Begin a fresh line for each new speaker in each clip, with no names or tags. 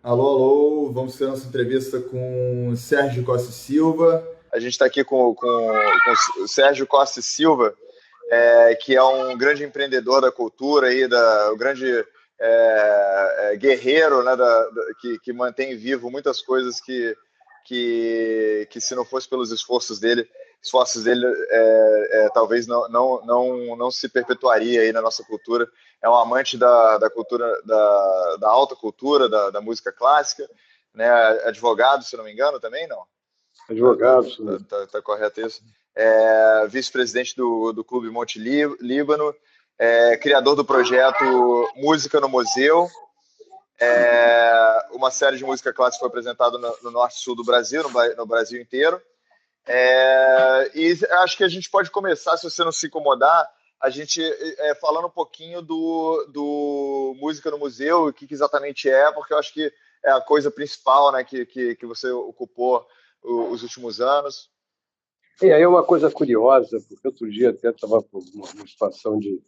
Alô, alô, vamos ter nossa entrevista com Sérgio Costa e Silva. A gente está aqui com o Sérgio Costa e Silva, que é um grande empreendedor da cultura, aí, o grande guerreiro, né, que mantém vivo muitas coisas que se não fosse pelos esforços dele talvez não se perpetuaria aí na nossa cultura. É um amante da cultura, da alta cultura, da música clássica, né? Advogado, se não me engano, também não. Tá, tá,
Advogados,
tá correto isso? Vice-presidente do Clube Monte Líbano, criador do projeto Música no Museu. Uma série de música clássica foi apresentada no norte e sul do Brasil, no Brasil inteiro. E acho que a gente pode começar, se você não se incomodar, a gente falando um pouquinho do Música no Museu, o que exatamente é, porque eu acho que é a coisa principal, né, que você ocupou os últimos anos.
e aí é uma coisa curiosa, porque outro dia até estava com uma situação de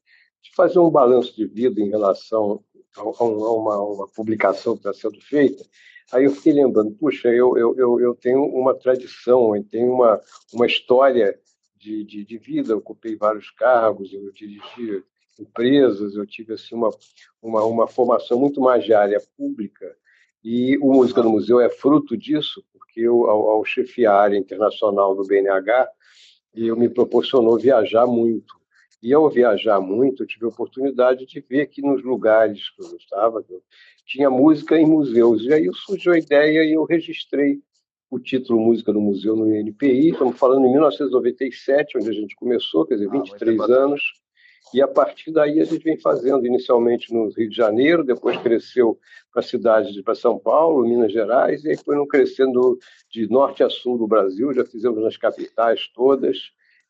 fazer um balanço de vida em relação a uma publicação que está sendo feita. Aí eu fiquei lembrando, puxa, eu tenho uma tradição, eu tenho uma história de vida, eu ocupei vários cargos, eu dirigi empresas, eu tive assim, uma formação muito mais de área pública, e o Música no
Aham.
Museu é fruto disso, porque eu, ao chefiar a área internacional do BNH, eu me proporcionou viajar muito. E ao viajar muito, eu tive a oportunidade de ver que nos lugares que eu estava, tinha música em museus. E aí surgiu a ideia e eu registrei o título Música no Museu no INPI. Estamos falando em 1997, onde a gente começou, quer dizer,
Muito tempo
23
atrás.
anos. E a partir daí a gente vem fazendo, inicialmente no Rio de Janeiro, depois cresceu para cidades para São Paulo, Minas Gerais, e aí foi crescendo de norte a sul do Brasil, já fizemos nas capitais todas,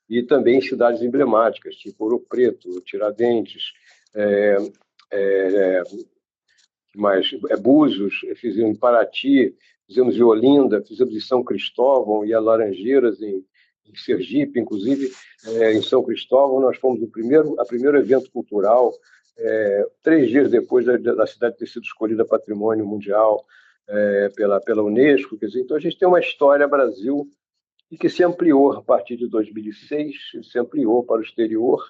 e também em cidades emblemáticas, tipo Ouro Preto, Tiradentes, é, é, mais Búzios, fizemos em Paraty, fizemos em Olinda, fizemos em São Cristóvão e a Laranjeiras em Sergipe, inclusive em São Cristóvão nós fomos a primeiro evento cultural, 3 dias depois da cidade ter sido escolhida Patrimônio Mundial pela Unesco. Quer dizer, então a gente tem uma história Brasil e que se ampliou a partir de 2006, se ampliou para o exterior,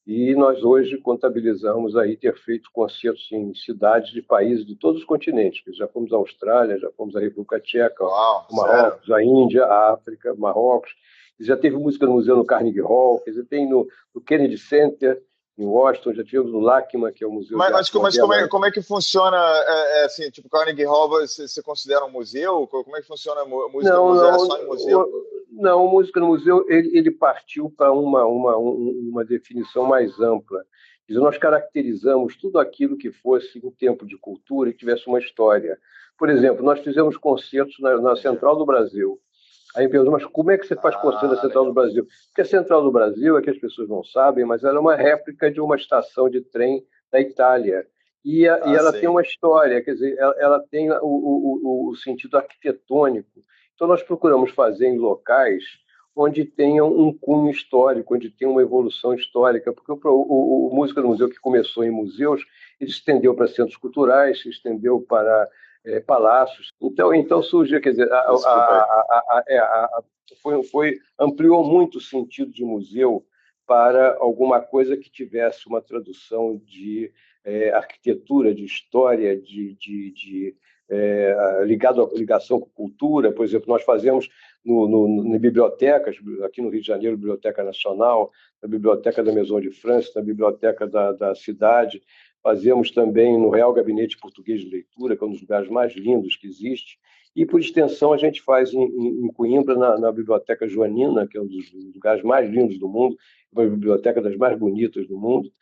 e nós hoje contabilizamos aí ter feito concertos em cidades de países de todos os continentes. Já fomos à Austrália, já fomos à República Tcheca,
Uau,
ao
sério?
Marrocos, à Índia, à África, Marrocos. Já teve música no museu no Carnegie Hall, quer dizer, tem no Kennedy Center, em Washington, já tivemos no LACMA, que é o Museu de Arte
Mas como
Moderna.
como é que funciona, assim, tipo, Carnegie Hall, você considera um museu? Como é que funciona a música no
Não,
museu? É
não,
só em museu?
não, música no museu ele partiu para uma definição mais ampla. Quer dizer, nós caracterizamos tudo aquilo que fosse um tempo de cultura e que tivesse uma história. Por exemplo, nós fizemos concertos na
Entendi.
Central do Brasil. Aí me perguntam, mas como é que você faz concerto na
Ah,
Central do
legal.
Brasil? Porque a Central do Brasil, é que as pessoas não sabem, mas ela é uma réplica de uma estação de trem da Itália. E
Ah,
ela tem
sim.
uma história, quer dizer, ela tem o sentido arquitetônico. Então, nós procuramos fazer em locais onde tenham um cunho histórico, onde tenha uma evolução histórica, porque o Música no Museu, que começou em museus, ele se estendeu para centros culturais, se estendeu para palácios. Então surgiu, quer dizer,
Desculpa aí.
ampliou muito o sentido de museu para alguma coisa que tivesse uma tradução de arquitetura, de história, ligação com cultura. Por exemplo, nós fazemos nas bibliotecas, aqui no Rio de Janeiro, Biblioteca Nacional, na Biblioteca da Maison de France, na Biblioteca da cidade, fazemos também no Real Gabinete Português de Leitura, que é um dos lugares mais lindos que existe, e, por extensão, a gente faz em Coimbra, na Biblioteca Joanina, que é um dos lugares mais lindos do mundo, uma biblioteca das mais bonitas do mundo,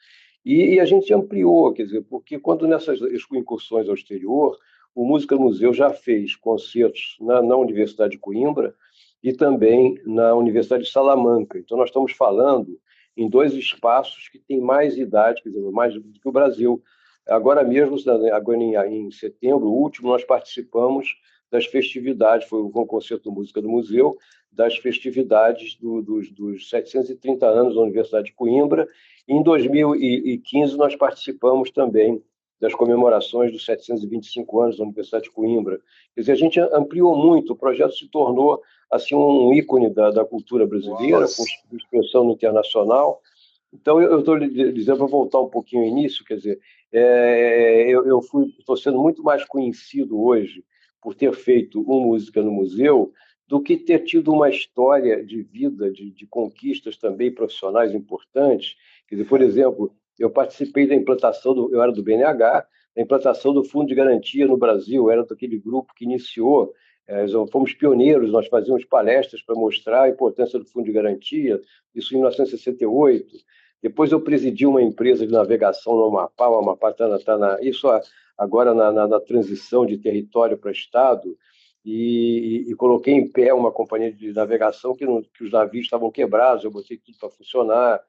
e a gente ampliou, quer dizer, porque quando nessas incursões ao exterior, o Música Museu já fez concertos na Universidade de Coimbra e também na Universidade de Salamanca. Então, nós estamos falando em dois espaços que têm mais idade, quer dizer, mais do que o Brasil. Agora mesmo, agora em setembro, o último, nós participamos das festividades, foi o concerto do Música do Museu, das festividades dos 730 anos da Universidade de Coimbra. Em 2015, nós participamos também das comemorações dos 725 anos da Universidade de Coimbra. Quer dizer, a gente ampliou muito, o projeto se tornou assim um ícone da cultura brasileira, com
Nossa.
expressão internacional. Então, eu estou dizendo, para voltar um pouquinho ao início, quer dizer, eu estou sendo muito mais conhecido hoje por ter feito uma música no museu do que ter tido uma história de vida, de conquistas também profissionais importantes. Quer dizer, por exemplo, eu participei da implantação, eu era do BNH, da implantação do Fundo de Garantia no Brasil, eu era daquele grupo que iniciou, fomos pioneiros, nós fazíamos palestras para mostrar a importância do Fundo de Garantia, isso em 1968. Depois eu presidi uma empresa de navegação no Amapá, o Amapá está isso agora na transição de território para Estado, e coloquei em pé uma companhia de navegação que os navios estavam quebrados, eu botei tudo para funcionar.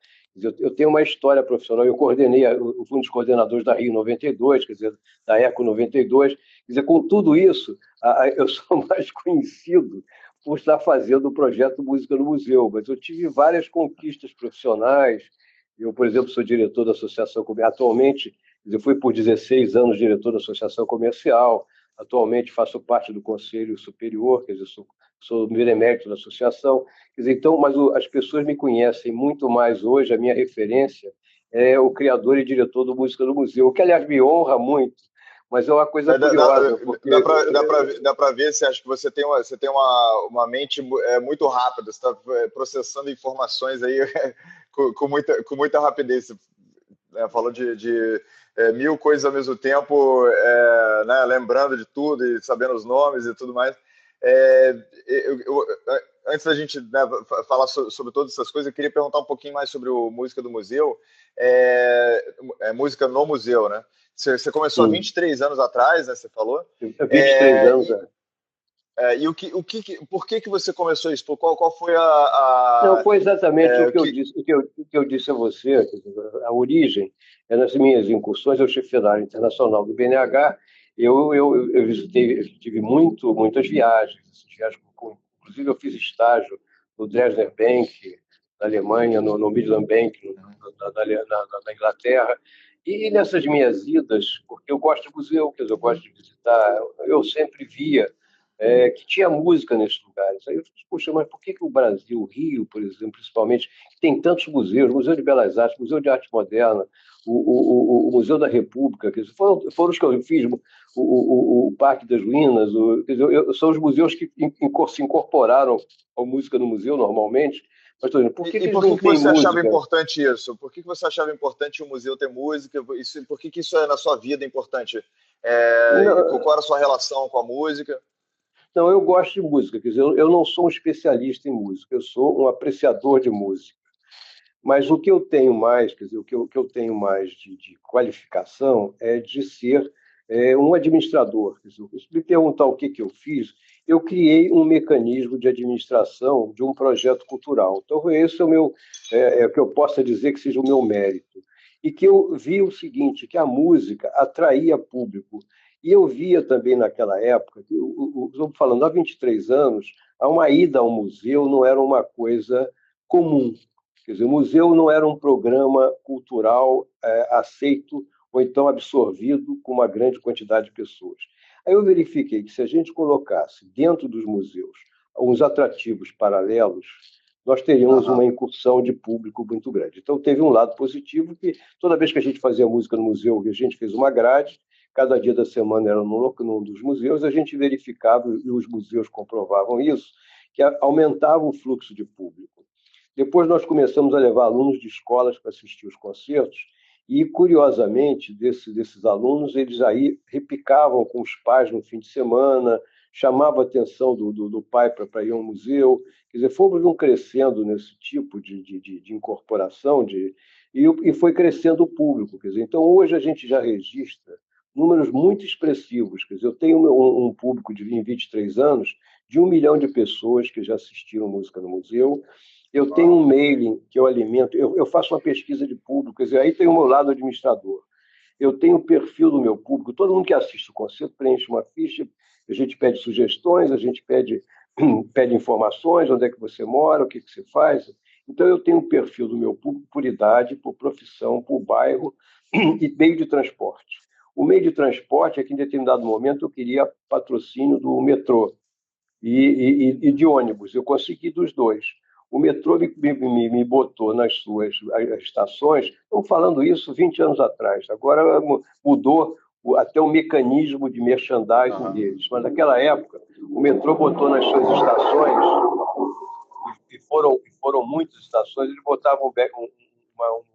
Eu tenho uma história profissional, eu coordenei, eu fui um dos coordenadores da Rio 92, quer dizer, da Eco 92, quer dizer, com tudo isso, eu sou mais conhecido por estar fazendo o projeto Música no Museu, mas eu tive várias conquistas profissionais. Eu, por exemplo, sou diretor da Associação Comercial, atualmente, eu fui por 16 anos diretor da Associação Comercial, atualmente faço parte do Conselho Superior, quer dizer, sou benemérito da associação. Quer dizer, então, mas as pessoas me conhecem muito mais hoje, a minha referência é o criador e diretor do Música do Museu, o que, aliás, me honra muito, mas é uma coisa curiosa. Porque...
Dá para ver, você acha que você tem uma mente muito rápida, você está processando informações aí com muita rapidez. Você, né, falou de mil coisas ao mesmo tempo, né, lembrando de tudo e sabendo os nomes e tudo mais. Antes da gente, né, falar sobre todas essas coisas, eu queria perguntar um pouquinho mais sobre o Música do Museu, música no museu, né? Você começou há 23 anos atrás, né? Você falou.
23 anos,
Por que você começou isso? Qual foi
Não, foi exatamente o que eu disse a você, a origem é nas minhas incursões, eu chefiei da área internacional do BNH, eu visitei, tive muitas viagens, inclusive eu fiz estágio no Dresdner Bank, na Alemanha, no Midland Bank, na Inglaterra, e nessas minhas idas, porque eu gosto de museu, quer dizer, eu gosto de visitar, eu sempre via que tinha música nesses lugares. Aí eu disse, poxa, mas por que o Brasil, o Rio, por exemplo, principalmente, que tem tantos museus, Museu de Belas Artes, Museu de Arte Moderna, o Museu da República, quer dizer, foram os que eu fiz, o Parque das Ruínas, quer dizer, são os museus que se incorporaram à música no museu normalmente, mas estou dizendo, por que eles não têm
você
música?
achava importante isso? Por que você achava importante o museu ter música? Por que isso é na sua vida importante? Qual era a sua relação com a música?
Não, eu gosto de música, quer dizer, eu não sou um especialista em música, eu sou um apreciador de música. Mas o que eu tenho mais, quer dizer, o que eu tenho mais de qualificação é de ser um administrador. Quer dizer, se me perguntar o que eu fiz, eu criei um mecanismo de administração de um projeto cultural. Então, esse é o meu, o que eu possa dizer que seja o meu mérito. E que eu vi o seguinte, que a música atraía público. E eu via também naquela época, estou falando há 23 anos, uma ida ao museu não era uma coisa comum. Quer dizer, o museu não era um programa cultural aceito ou então absorvido com uma grande quantidade de pessoas. Aí eu verifiquei que se a gente colocasse dentro dos museus uns atrativos paralelos, nós teríamos uma incursão de público muito grande. Então, teve um lado positivo que toda vez que a gente fazia música no museu, a gente fez uma grade, cada dia da semana era num dos museus, a gente verificava, e os museus comprovavam isso, que aumentava o fluxo de público. Depois nós começamos a levar alunos de escolas para assistir os concertos e, curiosamente, desses alunos, eles aí repicavam com os pais no fim de semana, chamavam a atenção do pai para ir ao museu. Quer dizer, fomos crescendo nesse tipo de incorporação e foi crescendo o público. Quer dizer, então, hoje a gente já registra números muito expressivos. Quer dizer, eu tenho um público em 23 anos de 1 milhão de pessoas que já assistiram música no museu. Eu tenho um mailing que eu alimento, eu faço uma pesquisa de público, quer dizer, aí tem o meu lado administrador. Eu tenho o perfil do meu público, todo mundo que assiste o concerto preenche uma ficha, a gente pede sugestões, a gente pede informações, onde é que você mora, o que você faz. Então, eu tenho um perfil do meu público por idade, por profissão, por bairro e meio de transporte. O meio de transporte é que, em determinado momento, eu queria patrocínio do metrô e de ônibus. Eu consegui dos dois. O metrô me botou nas suas estações, estamos falando isso 20 anos atrás, agora mudou até o mecanismo de merchandising deles, mas naquela época o metrô botou nas suas estações, e foram muitas estações, eles botavam um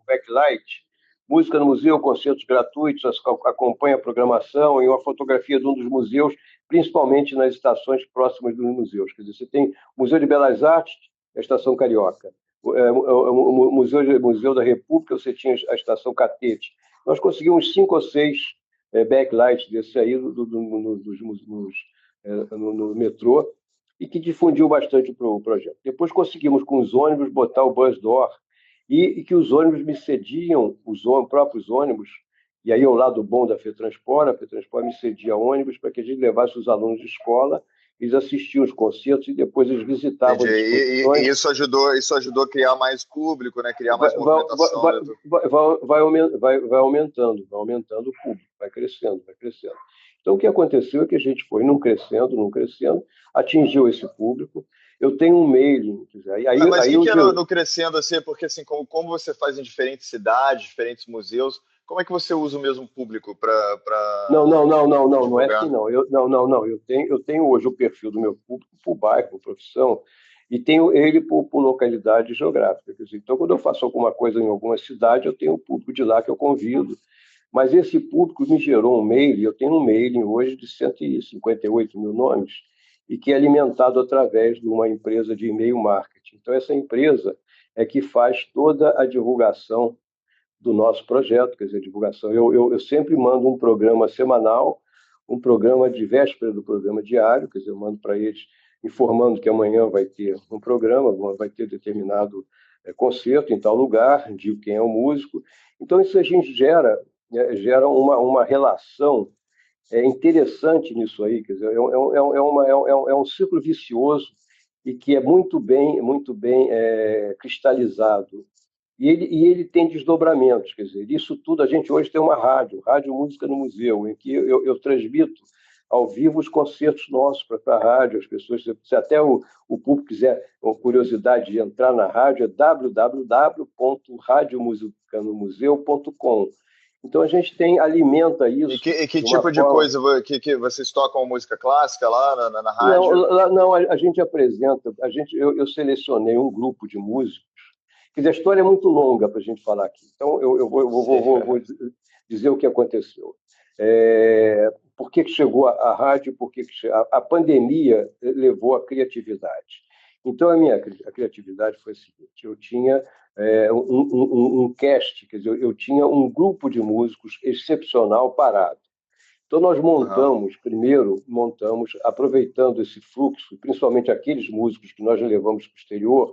backlight, música no museu, concertos gratuitos, acompanha a programação e uma fotografia de um dos museus, principalmente nas estações próximas dos museus. Quer dizer, você tem o Museu de Belas Artes, a Estação Carioca. O Museu da República, você tinha a Estação Catete. Nós conseguimos 5 ou 6 backlights desse aí no metrô, e que difundiu bastante o projeto. Depois conseguimos, com os ônibus, botar o bus door, e que os ônibus me cediam, os próprios ônibus, e aí é o lado bom da FETransport, a FETransport me cedia ônibus para que a gente levasse os alunos de escola, eles assistiam os concertos e depois eles visitavam as exposições.
E isso ajudou a criar mais público, né? Criar mais movimentação.
Vai aumentando o público, vai crescendo. Então, o que aconteceu é que a gente foi num crescendo, atingiu esse público. Eu tenho um mailing.
Mas o que é no crescendo assim? Porque assim, como você faz em diferentes cidades, diferentes museus, como é que você usa o mesmo público para
não é assim não. Eu tenho hoje o perfil do meu público por bairro, por profissão, e tenho ele por localidade geográfica. Quer dizer, então, quando eu faço alguma coisa em alguma cidade, eu tenho um público de lá que eu convido. Mas esse público me gerou um mailing, eu tenho um mailing hoje de 158 mil nomes, e que é alimentado através de uma empresa de e-mail marketing. Então, essa empresa é que faz toda a divulgação do nosso projeto, quer dizer, divulgação. Eu sempre mando um programa semanal, um programa de véspera do programa diário, quer dizer, eu mando para eles informando que amanhã vai ter um programa, vai ter determinado concerto em tal lugar, digo quem é o músico. Então, isso a gente gera uma relação interessante nisso aí, quer dizer, é um ciclo vicioso e que é muito bem cristalizado. E ele tem desdobramentos, quer dizer, isso tudo a gente hoje tem uma rádio Música no Museu, em que eu transmito ao vivo os concertos nossos para a rádio, as pessoas, se até o público quiser, uma curiosidade de entrar na rádio, é www.radiomusicanomuseu.com. Então a gente alimenta isso.
E que tipo de coisa que vocês tocam música clássica lá na rádio?
Não, a gente apresenta, eu selecionei um grupo de músicos. Quer dizer, a história é muito longa para a gente falar aqui. Então eu vou dizer o que aconteceu. Por que chegou a rádio? A pandemia levou à criatividade. Então a criatividade foi a seguinte: eu tinha um cast, quer dizer, eu tinha um grupo de músicos excepcional parado. Então nós primeiro aproveitando esse fluxo, principalmente aqueles músicos que nós levamos para o exterior,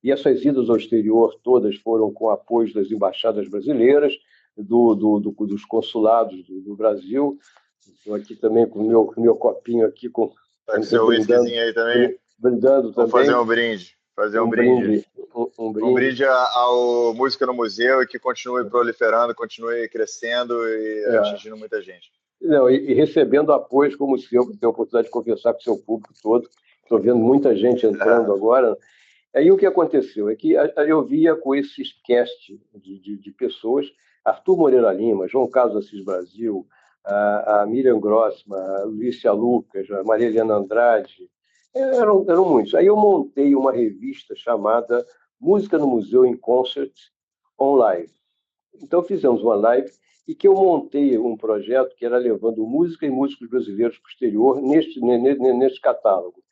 e essas idas ao exterior todas foram com apoio das embaixadas brasileiras, dos consulados do Brasil. Estou aqui também com o meu copinho aqui com
seu whiskyzinho aí também.
Brindando também.
Vamos fazer um brinde. Um brinde ao Música no Museu e que continue proliferando, continue crescendo e atingindo muita gente.
Não, e recebendo apoios como o seu, que tem a oportunidade de conversar com o seu público todo. Estou vendo muita gente entrando agora. Aí o que aconteceu é que eu via com esses cast de pessoas, Arthur Moreira Lima, João Carlos Assis Brasil, a Miriam Grossman, a Lúcia Lucas, a Maria Helena Andrade, eram muitos. Aí eu montei uma revista chamada Música no Museu em Concert On Live. Então fizemos uma live e que eu montei um projeto que era levando música e músicos brasileiros para o exterior neste catálogo.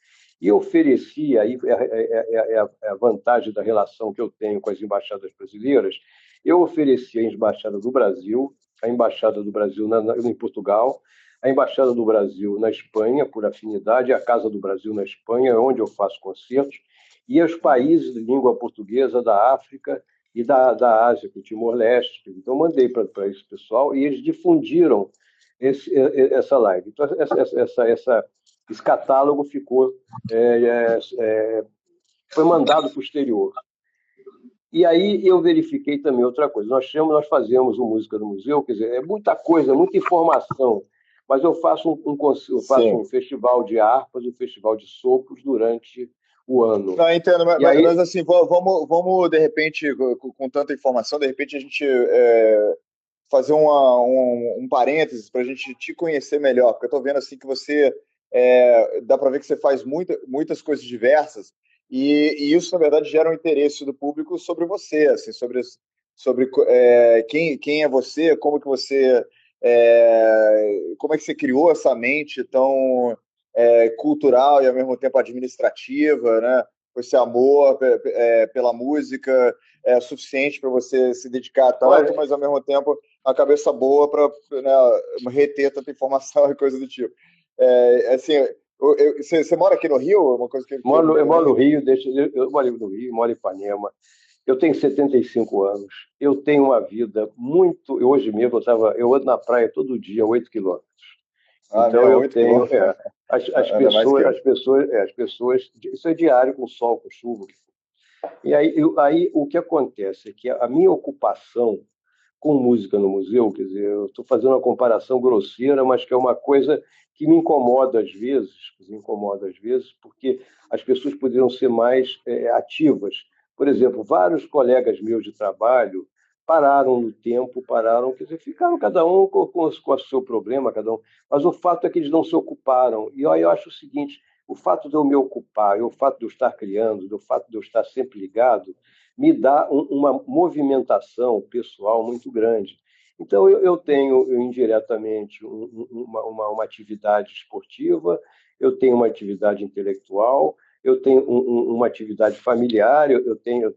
E oferecia, aí a vantagem da relação que eu tenho com as embaixadas brasileiras, eu oferecia a Embaixada do Brasil, a Embaixada do Brasil em Portugal, a Embaixada do Brasil na Espanha, por afinidade, a Casa do Brasil na Espanha, onde eu faço concertos, e os países de língua portuguesa da África e da Ásia, que é o Timor-Leste. Então, mandei para esse pessoal e eles difundiram essa live. Então, esse catálogo ficou foi mandado para o exterior. E aí eu verifiquei também outra coisa. Nós fazemos o Música no Museu, quer dizer, é muita coisa, muita informação, mas eu faço eu faço um
Sim.
festival de harpas, um festival de sopros durante o ano.
Não, entendo,
E aí,
mas assim, vamos, de repente, com tanta informação, de repente a gente fazer um parênteses para a gente te conhecer melhor, porque eu estou vendo assim que você dá para ver que você faz muitas coisas diversas e isso na verdade gera um interesse do público sobre você, assim, sobre quem é você, como é que você criou essa mente tão cultural e ao mesmo tempo administrativa, né? Esse amor pela música é suficiente para você se dedicar tanto,
olha,
mas ao mesmo tempo uma cabeça boa para, né, reter tanta informação e coisa do tipo. Assim, você mora aqui no Rio? Uma coisa que
eu
eu
moro
nem.
no Rio, eu moro no Rio, moro em Ipanema. Eu tenho 75 anos. Eu tenho uma vida muito. Hoje mesmo eu ando na praia todo dia, 8 quilômetros.
Ah,
Então
meu,
eu
8 km.
tenho
Anda mais que eu.
as pessoas, isso é diário com sol, com chuva. E aí o que acontece é que a minha ocupação com música no museu, quer dizer, eu estou fazendo uma comparação grosseira, mas que é uma coisa que me incomoda às vezes, porque as pessoas poderiam ser mais ativas. Por exemplo, vários colegas meus de trabalho pararam no tempo, quer dizer, ficaram cada um com o seu problema, cada um. Mas o fato é que eles não se ocuparam. E aí eu acho o seguinte: o fato de eu me ocupar, o fato de eu estar criando, o fato de eu estar sempre ligado, me dá uma movimentação pessoal muito grande. Então, eu tenho indiretamente uma atividade esportiva, eu tenho uma atividade intelectual, eu tenho uma atividade familiar, eu tenho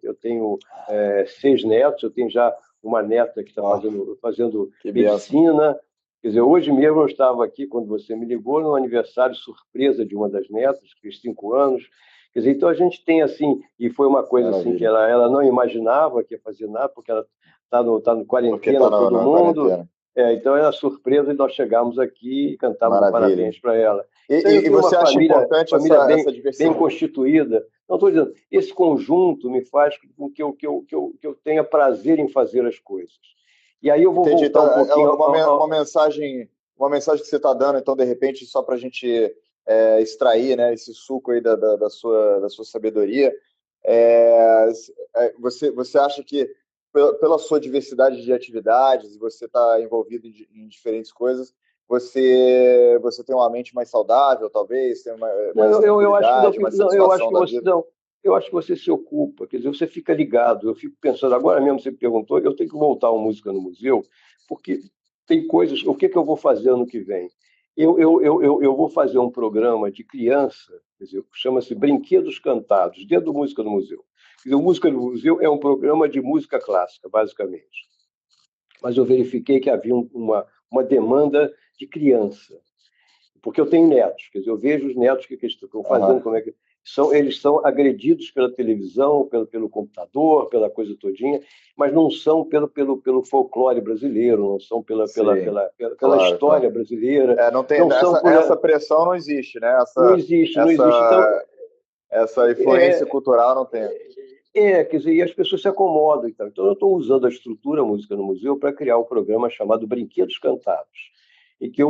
6 netos, eu tenho já uma neta que está
Ó,
fazendo
que benção.
medicina. Quer dizer, hoje mesmo eu estava aqui, quando você me ligou, no aniversário surpresa de uma das netas, que fez 5 anos. Quer dizer, então a gente tem assim, e foi uma coisa assim que
Maravilha.
ela não imaginava que ia fazer nada, porque ela está no
Porque tá
quarentena, todo
na
mundo.
quarentena.
Então era surpresa e nós chegamos aqui e cantamos um
Maravilha.
parabéns para ela.
E,
Então eu
e
tenho uma
você acha importante
família
essa
bem
diversidade?
constituída. Não estou dizendo, esse conjunto me faz com que eu tenha prazer em fazer as coisas. E aí eu vou
Entendi.
voltar
Então,
um pouquinho
uma mensagem que você está dando, então, de repente, só para a gente extrair, né, esse suco aí da sua sabedoria, você acha que, pela sua diversidade de atividades, você está envolvido em diferentes coisas, você tem uma mente mais saudável, talvez, tem mais
Não, eu acho que não,
tranquilidade, mais
não, eu acho
satisfação
que
da
você
vida?
não. Eu acho que você se ocupa, quer dizer, você fica ligado. Eu fico pensando, agora mesmo você me perguntou, eu tenho que voltar ao Música no Museu, porque tem coisas. O que eu vou fazer ano que vem? Eu vou fazer um programa de criança, quer dizer, chama-se Brinquedos Cantados, dentro do Música no Museu. Quer dizer, o Música no Museu é um programa de música clássica, basicamente. Mas eu verifiquei que havia uma demanda de criança, porque eu tenho netos, quer dizer, eu vejo os netos que eles estão fazendo,
Aham.
como é que eles são agredidos pela televisão, pelo computador, pela coisa todinha, mas não são pelo folclore brasileiro, não são
Sim,
pela
claro, claro.
história brasileira,
Não tem,
não são por.
essa pressão não existe, né?
Não existe, não existe. Então,
Essa influência
é,
cultural não tem.
quer dizer, e as pessoas se acomodam e tal. Então, eu estou usando a estrutura Música no Museu para criar um programa chamado Brinquedos Cantados. E que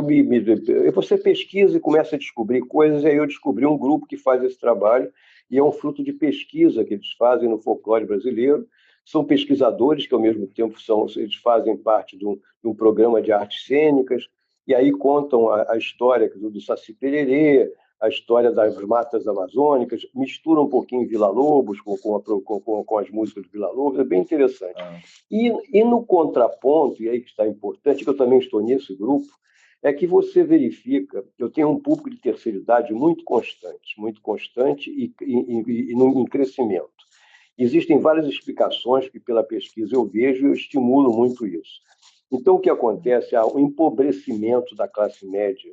você pesquisa e começa a descobrir coisas, e aí eu descobri um grupo que faz esse trabalho, e é um fruto de pesquisa que eles fazem no folclore brasileiro. São pesquisadores que, ao mesmo tempo, eles fazem parte de um programa de artes cênicas, e aí contam a história do Saci Pererê, a história das matas amazônicas, mistura um pouquinho Vila-Lobos com as músicas do Vila-Lobos, é bem interessante.
Ah,
E no contraponto, e aí que está importante, que eu também estou nesse grupo, é que você verifica, eu tenho um público de terceira idade muito constante e em crescimento. Existem várias explicações que, pela pesquisa, eu vejo e eu estimulo muito isso. Então, o que acontece é o empobrecimento da classe média.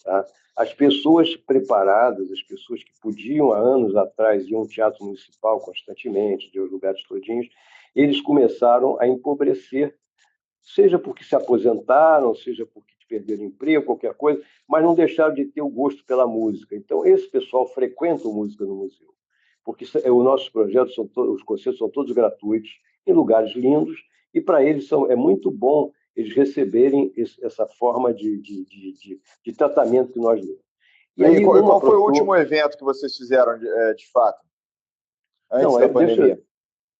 Tá? As pessoas preparadas, as pessoas que podiam, há anos atrás, ir a um teatro municipal constantemente, de lugares todinhos, eles começaram a empobrecer, seja porque se aposentaram, seja porque perderam emprego, qualquer coisa, mas não deixaram de ter o gosto pela música. Então, esse pessoal frequenta a música no museu, porque os nossos projetos, os concertos são todos gratuitos, em lugares lindos, e para eles é muito bom eles receberem essa forma de tratamento que nós damos.
E aí, qual foi o último evento que vocês fizeram, de fato, antes da pandemia?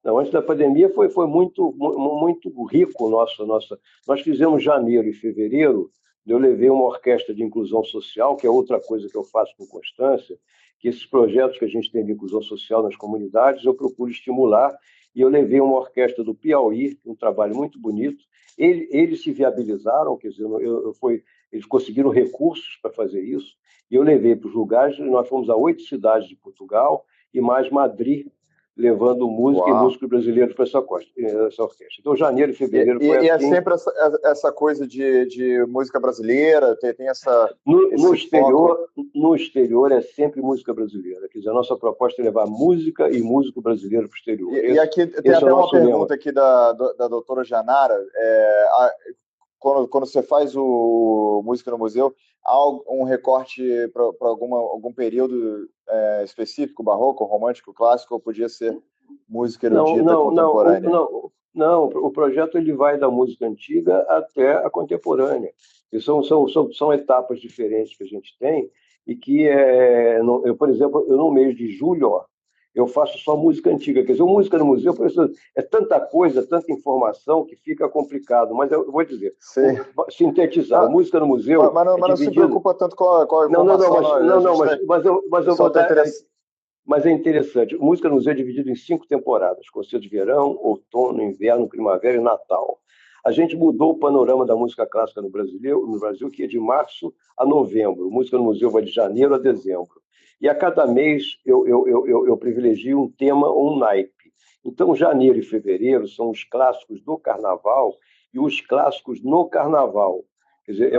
Antes da pandemia foi muito, muito rico Nós fizemos janeiro e fevereiro, eu levei uma orquestra de inclusão social, que é outra coisa que eu faço com constância, que esses projetos que a gente tem de inclusão social nas comunidades, eu procuro estimular, e eu levei uma orquestra do Piauí, um trabalho muito bonito. Eles se viabilizaram, quer dizer, eles conseguiram recursos para fazer isso, e eu levei para os lugares, nós fomos a 8 cidades de Portugal, e mais Madrid, levando música e músicos brasileiros para essa orquestra. Então, janeiro e fevereiro foi assim.
E é sempre essa coisa de música brasileira, tem essa...
No exterior é sempre música brasileira. Quer dizer, a nossa proposta é levar música e músico brasileiro para o exterior.
E aqui tem até uma pergunta aqui da doutora Janara. Quando você faz o Música no Museu, há um recorte para algum período específico, barroco, romântico, clássico, ou podia ser música erudita contemporânea?
Não, o projeto ele vai da música antiga até a contemporânea. E são etapas diferentes que a gente tem, e que, por exemplo, no mês de julho, eu faço só música antiga. Quer dizer, música no museu é tanta coisa, tanta informação que fica complicado. Mas eu vou dizer, sintetizar, música no museu...
Mas não se preocupa tanto com a informação.
Mas é interessante. Música no museu é dividido em 5 temporadas: concerto de verão, outono, inverno, primavera e Natal. A gente mudou o panorama da música clássica no Brasil, que é de março a novembro. Música no museu vai de janeiro a dezembro. E a cada mês eu privilegio um tema ou um naipe. Então, janeiro e fevereiro são os clássicos do carnaval e os clássicos no carnaval. Quer dizer,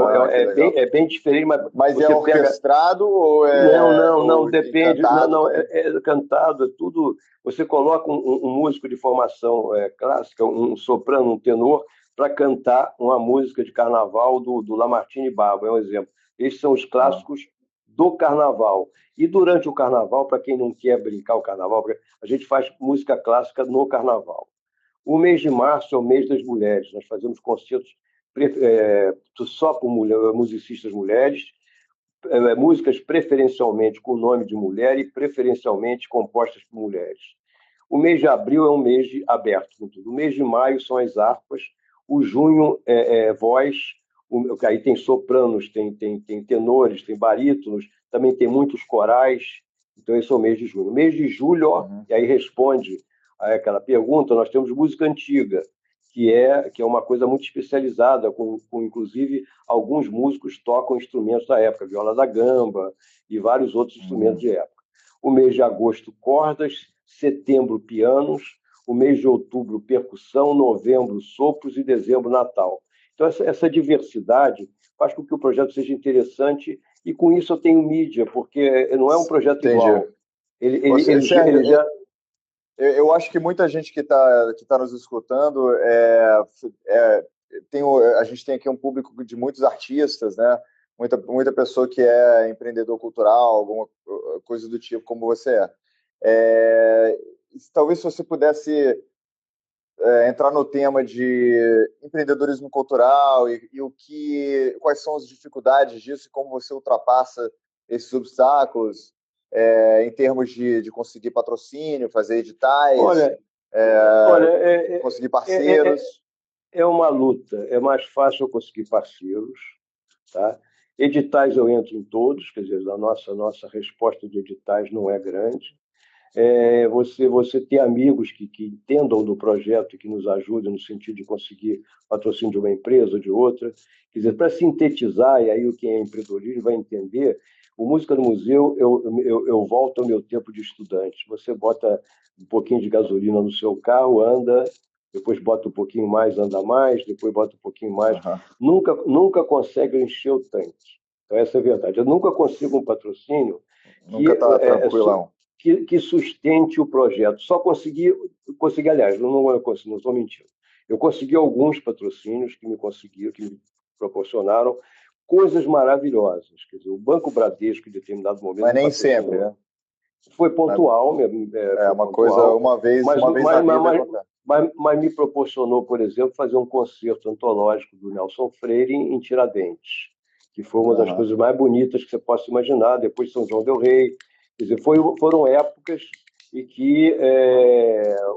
é bem diferente.
Mas é orquestrado ou é...
Não, depende. Cantado? É cantado, é tudo. Você coloca um músico de formação clássica, um soprano, um tenor, para cantar uma música de carnaval do Lamartine Babo, é um exemplo. Esses são os clássicos do carnaval. E durante o carnaval, para quem não quer brincar o carnaval, a gente faz música clássica no carnaval. O mês de março é o mês das mulheres. Nós fazemos concertos só com musicistas mulheres, músicas preferencialmente com nome de mulher e preferencialmente compostas por mulheres. O mês de abril é um mês aberto com tudo. O mês de maio são as harpas. O junho é voz. Aí tem sopranos, tem tenores, tem barítonos, também tem muitos corais. Então, esse é o mês de junho. O mês de julho, e aí responde a aquela pergunta, nós temos música antiga, que é uma coisa muito especializada, com inclusive alguns músicos tocam instrumentos da época, viola da gamba e vários outros instrumentos de época. O mês de agosto, cordas, setembro, pianos, o mês de outubro, percussão, novembro, sopros e dezembro, Natal. Então, essa diversidade faz com que o projeto seja interessante, e com isso eu tenho mídia, porque não é um projeto igual.
Eu acho que muita gente que tá nos escutando, a gente tem aqui um público de muitos artistas, né? Muita pessoa que é empreendedor cultural, alguma coisa do tipo, como você é. Talvez se você pudesse entrar no tema de empreendedorismo cultural e quais são as dificuldades disso e como você ultrapassa esses obstáculos, em termos de conseguir patrocínio, fazer editais, conseguir parceiros.
É uma luta. É mais fácil eu conseguir parceiros, tá? Editais eu entro em todos, quer dizer, a nossa resposta de editais não é grande. Você ter amigos que entendam do projeto e que nos ajudem no sentido de conseguir patrocínio de uma empresa ou de outra. Quer dizer, para sintetizar, e aí quem é empreendedorismo vai entender, o Música no Museu, eu volto ao meu tempo de estudante. Você bota um pouquinho de gasolina no seu carro, anda, depois bota um pouquinho mais, anda mais, depois bota um pouquinho mais. Nunca consegue encher o tanque. Então, essa é a verdade. Eu nunca consigo um patrocínio
nunca está tranquilão.
Que sustente o projeto. Só consegui, aliás, não estou mentindo. Eu consegui alguns patrocínios que me proporcionaram coisas maravilhosas. Quer dizer, o Banco Bradesco, em determinado momento...
Mas nem sempre, né?
Foi pontual,
É
foi
uma coisa,
pontual,
uma vez na vida acontece.
mas me proporcionou, por exemplo, fazer um concerto antológico do Nelson Freire em Tiradentes, que foi uma das
Aham.
coisas mais bonitas que você possa imaginar, depois de São João del Rei. Quer dizer, foram épocas e que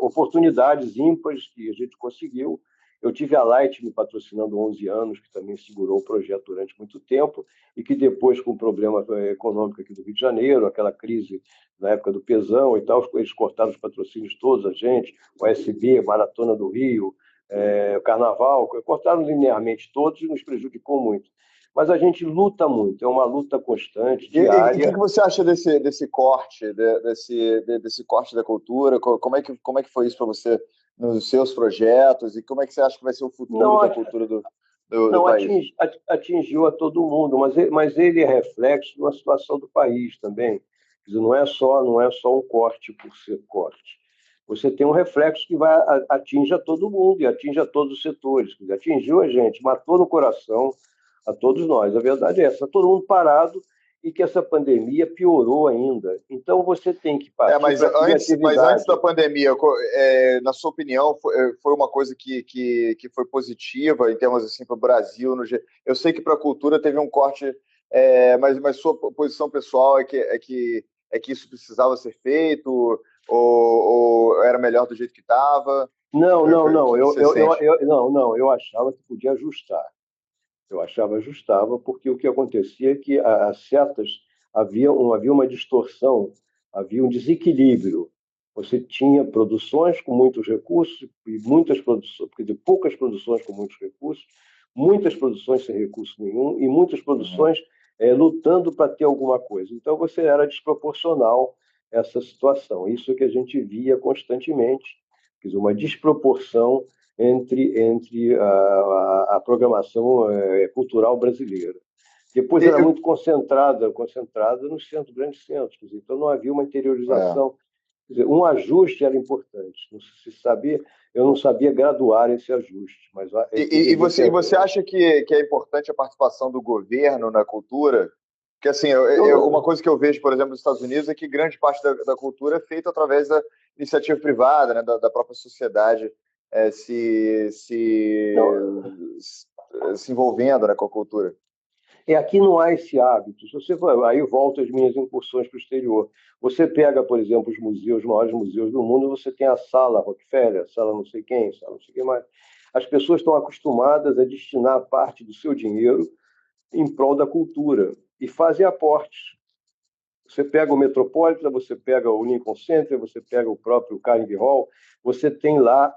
oportunidades ímpares que a gente conseguiu. Eu tive a Light me patrocinando 11 anos, que também segurou o projeto durante muito tempo, e que depois, com o problema econômico aqui do Rio de Janeiro, aquela crise na época do Pesão e tal, eles cortaram os patrocínios todos, a gente, o SB, Maratona do Rio, o Carnaval, cortaram linearmente todos e nos prejudicou muito. Mas a gente luta muito, é uma luta constante,
E o
diária.
que você acha desse corte, desse corte da cultura? Como é que foi isso para você nos seus projetos? E como é que você acha que vai ser o futuro
Não,
da cultura do
não
país?
atingiu a todo mundo, mas ele é reflexo de uma situação do país também. Quer dizer, não é só um corte por ser corte. Você tem um reflexo que atinge a todo mundo e atinge a todos os setores. Quer dizer, atingiu a gente, matou no coração a todos nós. A verdade é essa, está todo mundo parado e que essa pandemia piorou ainda. Então você tem que partir para a
Mas antes da
criatividade.
pandemia, na sua opinião, foi uma coisa que foi positiva em termos assim para o Brasil? Eu sei que para a cultura teve um corte, mas sua posição pessoal é que isso precisava ser feito ou era melhor do jeito que estava?
Não, não,
O
não.
que você sente?
Não, não. Eu achava que podia ajustar. Eu achava ajustava, porque o que acontecia é que as setas havia uma distorção, havia um desequilíbrio. Você tinha produções com muitos recursos e muitas produções, porque de poucas produções com muitos recursos, muitas produções sem recurso nenhum e muitas
Uhum.
produções lutando para ter alguma coisa. Então você era desproporcional essa situação. Isso que a gente via constantemente, quer dizer, uma desproporção entre a programação cultural brasileira. Depois era
E-
muito concentrada nos centros, grandes centros, então não havia uma
é.
interiorização. Quer dizer, um ajuste era importante. Não se sabia, eu não sabia graduar esse ajuste, mas ele deveria
E
ter.
você acha que é importante a participação do governo na cultura? Porque, assim, uma
Eu,
coisa que eu vejo, por exemplo, nos Estados Unidos é que grande parte da cultura é feita através da iniciativa privada, né, da própria sociedade
não,
se envolvendo, né, com a cultura.
aqui não há esse hábito. Se você aí volto às minhas incursões para o exterior. Você pega, por exemplo, os maiores museus do mundo, você tem a sala Rockefeller, a sala não sei quem, sala não sei quem mais. As pessoas estão acostumadas a destinar parte do seu dinheiro em prol da cultura e fazem aportes. Você pega o Metropolitan, você pega o Lincoln Center, você pega o próprio Carnegie Hall, você tem lá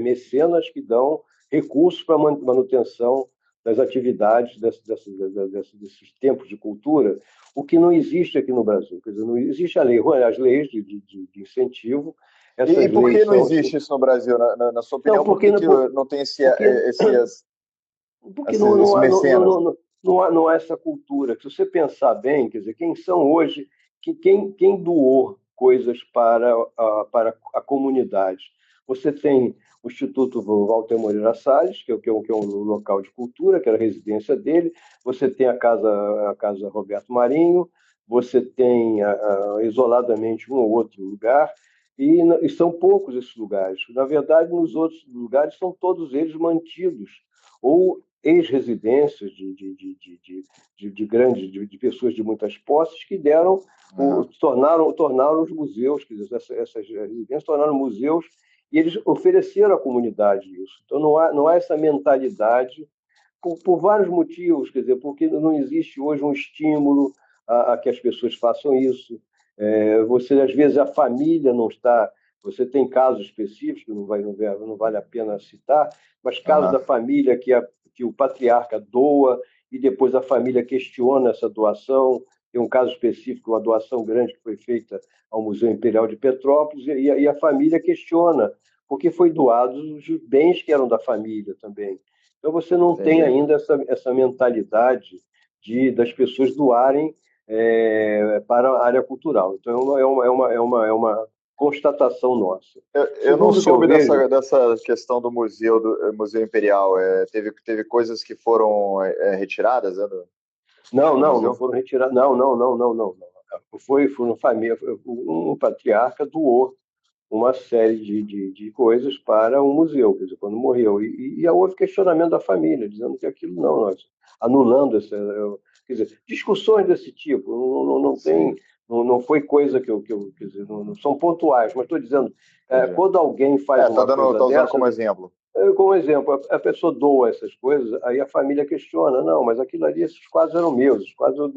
mecenas que dão recursos para manutenção das atividades desses tempos de cultura, o que não existe aqui no Brasil. Quer dizer, não existe as leis de incentivo,
E
essas
por que
leis
não
são.
existe isso no Brasil? Na sua
Não,
opinião, por que que não tem
porque, porque não,
esse
não, há, não,
mecenas?
não há essa cultura. Se você pensar bem, quer dizer, quem são hoje, quem doou coisas para a comunidade? Você tem o Instituto Walter Moreira Salles, que é um local de cultura, que era a residência dele, você tem a casa Roberto Marinho, você tem isoladamente um ou outro lugar, e são poucos esses lugares. Na verdade, nos outros lugares são todos eles mantidos ou ex-residências de grandes de pessoas de muitas posses que deram
Uhum.
tornaram os museus, quer dizer, essas residências tornaram museus e eles ofereceram à comunidade isso. Então não há essa mentalidade por vários motivos, quer dizer, porque não existe hoje um estímulo a que as pessoas façam isso. Você às vezes a família não está. Você tem casos específicos que não vale a pena citar, mas casos
Uhum.
da família que o patriarca doa e depois a família questiona essa doação. Tem um caso específico, uma doação grande que foi feita ao Museu Imperial de Petrópolis e a família questiona, porque foi doados os bens que eram da família também. Então você não tem
Entendi.
ainda essa mentalidade das pessoas doarem para a área cultural. Então é uma constatação nossa.
Eu não
Segundo o que eu
soube
vejo,
dessa questão do Museu Imperial. Teve coisas que foram retiradas, né,
não,
do
não
museu?
foram retirados. Não, não, não, não, não. foi uma família, um patriarca doou uma série de coisas para um museu, quer dizer, quando morreu. E houve questionamento da família, dizendo que aquilo não, nós anulando essa. Quer dizer, discussões desse tipo, não tem. Não foi coisa que eu quer dizer, não são pontuais, mas estou dizendo,
Entendi.
quando alguém faz
Tá
uma
dando,
coisa
tá usando
dessa,
como exemplo.
como exemplo, a pessoa doa essas coisas, aí a família questiona, não, mas aquilo ali, esses quadros eram meus, esses quadros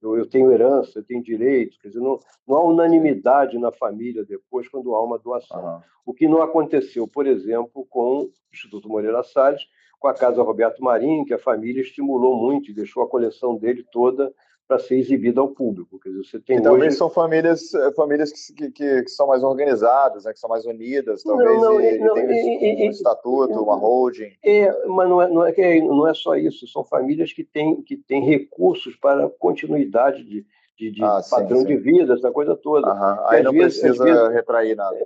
eu tenho herança, eu tenho direito, quer dizer, não há
Sim.
unanimidade na família depois quando há uma doação.
Aham.
O que não aconteceu, por exemplo, com o Instituto Moreira Salles, com a Casa Roberto Marinho, que a família estimulou muito e deixou a coleção dele toda para ser exibida ao público. Quer dizer, você
Que
tem
talvez
hoje.
são famílias que são mais organizadas, né, que são mais unidas,
Não,
talvez,
não,
e
não,
tem um estatuto, uma holding.
mas não é só isso. São famílias que têm recursos para continuidade de
Ah, sim,
padrão de
sim.
vida, essa coisa toda.
Aham.
E
Aí
às
não
vezes,
precisa retrair nada.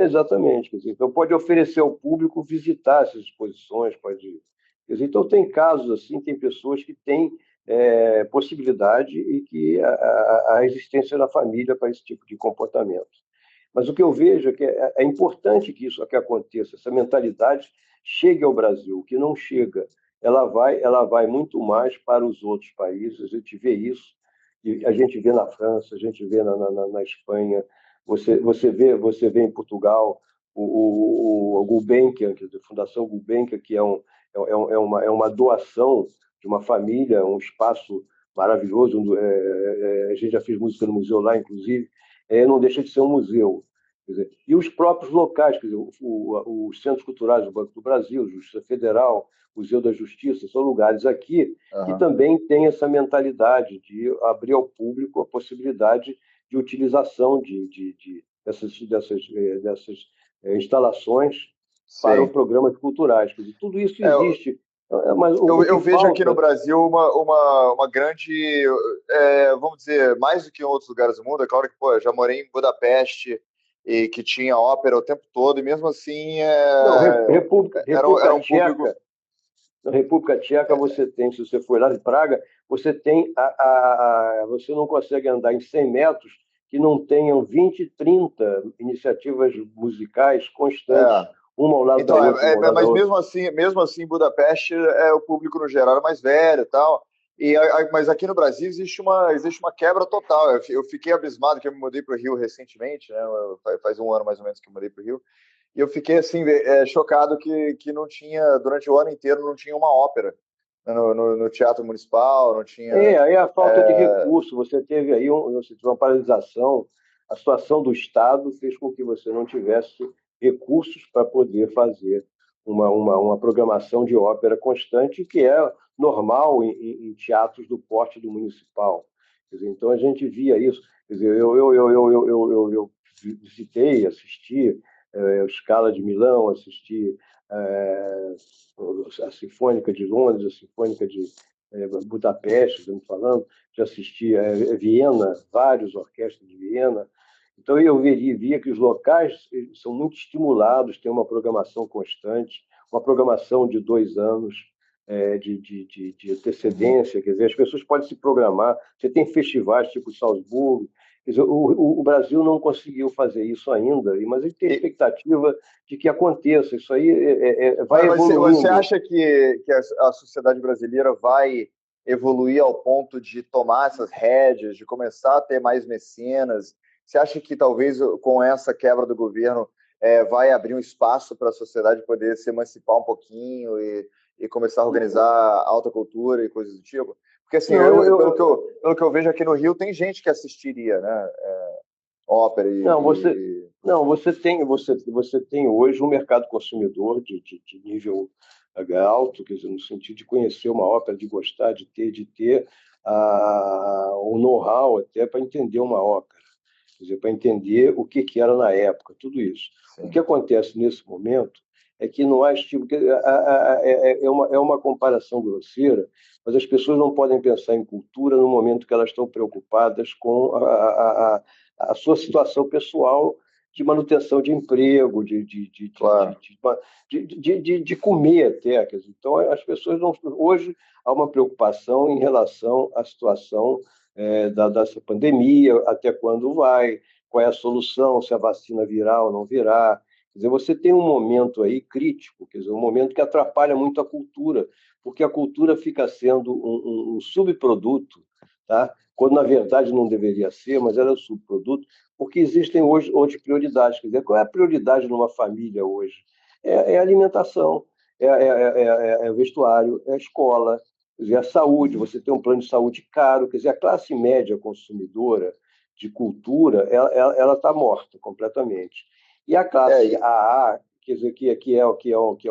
exatamente. Quer dizer, então pode oferecer ao público visitar essas exposições, pode. Quer dizer, então tem casos assim, tem pessoas que têm possibilidade e que a existência da família para esse tipo de comportamento. Mas o que eu vejo é que é importante que isso aqui aconteça, essa mentalidade chegue ao Brasil. O que não chega, ela vai muito mais para os outros países. A gente vê isso, e a gente vê na França, a gente vê na Espanha, você vê em Portugal o Gulbenkian, a Fundação Gulbenkian, que é uma doação de uma família, um espaço maravilhoso. A gente já fez música no museu lá, inclusive, não deixa de ser um museu. Quer dizer, e os próprios locais, quer dizer, os centros culturais do Banco do Brasil, Justiça Federal, Museu da Justiça, são lugares aqui que
Aham.
também têm essa mentalidade de abrir ao público a possibilidade de utilização dessas instalações para os
Sim.
programas culturais. Quer dizer, tudo isso
É,
existe, mas o que
eu vejo aqui no
falta.
Brasil uma grande, vamos dizer, mais do que em outros lugares do mundo. É claro que, pô, eu já morei em Budapeste e que tinha ópera o tempo todo, e mesmo assim
Não, República,
era
República
um público.
Tcheca. Na República Tcheca você tem, se você for lá de Praga, você tem você não consegue andar em 100 metros que não tenham 20, 30 iniciativas musicais constantes,
É,
uma ao lado da
então,
outra, uma ao lado da
mas
outra.
mesmo assim, Budapeste o público no geral é mais velho e tal. Mas aqui no Brasil existe uma quebra total. Eu fiquei abismado que eu me mudei para o Rio recentemente, né? Faz um ano mais ou menos que eu mudei para o Rio. E eu fiquei assim chocado que não tinha durante o ano inteiro não tinha uma ópera, né, no Teatro Municipal, não tinha.
Aí a falta de
É,
recurso, você teve aí você teve uma paralisação, a situação do Estado fez com que você não tivesse recursos para poder fazer uma programação de ópera constante, que é normal em teatros do porte do municipal. Quer dizer, então a gente via isso. Quer dizer, eu visitei, assisti a Scala de Milão, assisti é, a Sinfônica de Londres, a Sinfônica de Budapeste, estamos falando, já assisti a Viena, várias orquestras de Viena. Então eu via que os locais são muito estimulados, tem uma programação constante, uma programação de 2 anos de
uhum.
antecedência, quer dizer, as pessoas podem se programar. Você tem festivais tipo Salzburgo, quer dizer, o Brasil não conseguiu fazer isso ainda, mas ele tem
E,
expectativa de que aconteça. Isso aí vai
mas você
evoluindo.
acha que a sociedade brasileira vai evoluir ao ponto de tomar essas rédeas, de começar a ter mais mecenas? Você acha que talvez com essa quebra do governo vai abrir um espaço para a sociedade poder se emancipar um pouquinho e começar a organizar alta cultura e coisas do tipo? Porque assim,
Não,
pelo que eu vejo aqui no Rio, tem gente que assistiria, né? Ópera
não, você tem hoje um mercado consumidor de nível alto, quer dizer, no sentido de conhecer uma ópera, de gostar, de ter o know-how até para entender uma ópera, quer dizer, para entender o que era na época, tudo isso. O que
sim.
acontece nesse momento é que não há estímulo, é uma comparação grosseira, mas as pessoas não podem pensar em cultura no momento que elas estão preocupadas com a sua situação pessoal de manutenção de emprego,
Claro.
de comer até. Quer dizer, então, as pessoas não. Hoje há uma preocupação em relação à situação dessa pandemia, até quando vai, qual é a solução, se a vacina virá ou não virá. Quer dizer, você tem um momento aí crítico, quer dizer, um momento que atrapalha muito a cultura, porque a cultura fica sendo um subproduto, tá? Quando na verdade não deveria ser, mas ela é um subproduto, porque existem hoje outras prioridades. Quer dizer, qual é a prioridade numa família hoje? É a alimentação, é vestuário, é a escola, quer dizer, a saúde. Você tem um plano de saúde caro, quer dizer, a classe média consumidora de cultura, ela está morta completamente. E a classe
É,
AA, quer dizer, que é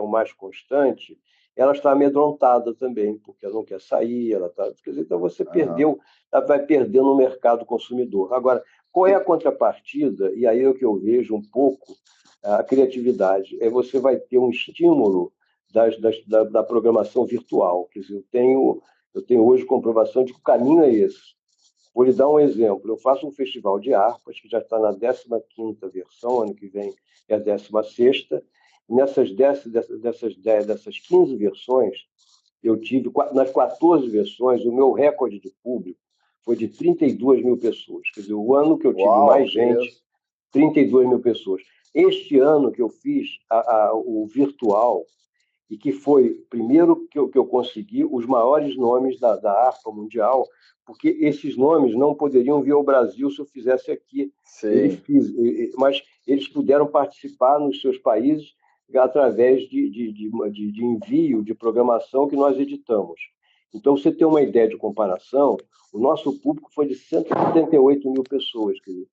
o mais constante, ela está amedrontada também, porque ela não quer sair, ela está. Quer dizer, então você
aham.
perdeu, vai perdendo no mercado consumidor. Agora, qual é a contrapartida? E aí é o que eu vejo um pouco a criatividade. Você vai ter um estímulo da programação virtual. Quer dizer, eu tenho hoje comprovação de que o caminho é esse. Vou lhe dar um exemplo. Eu faço um festival de harpas, que já está na 15ª versão, ano que vem é a 16ª. Dessas 15 versões, eu tive, nas 14 versões, o meu recorde de público foi de 32 mil pessoas. Quer dizer, o ano que eu tive
Uau,
mais
que
gente,
isso.
32 mil pessoas. Este ano que eu fiz o virtual, e que foi, primeiro, que eu consegui os maiores nomes da harpa mundial, porque esses nomes não poderiam vir ao Brasil se eu fizesse aqui.
Sim.
Mas eles puderam participar nos seus países através de envio de programação que nós editamos. Então, você tem uma ideia de comparação, o nosso público foi de 178 mil pessoas. Quer dizer,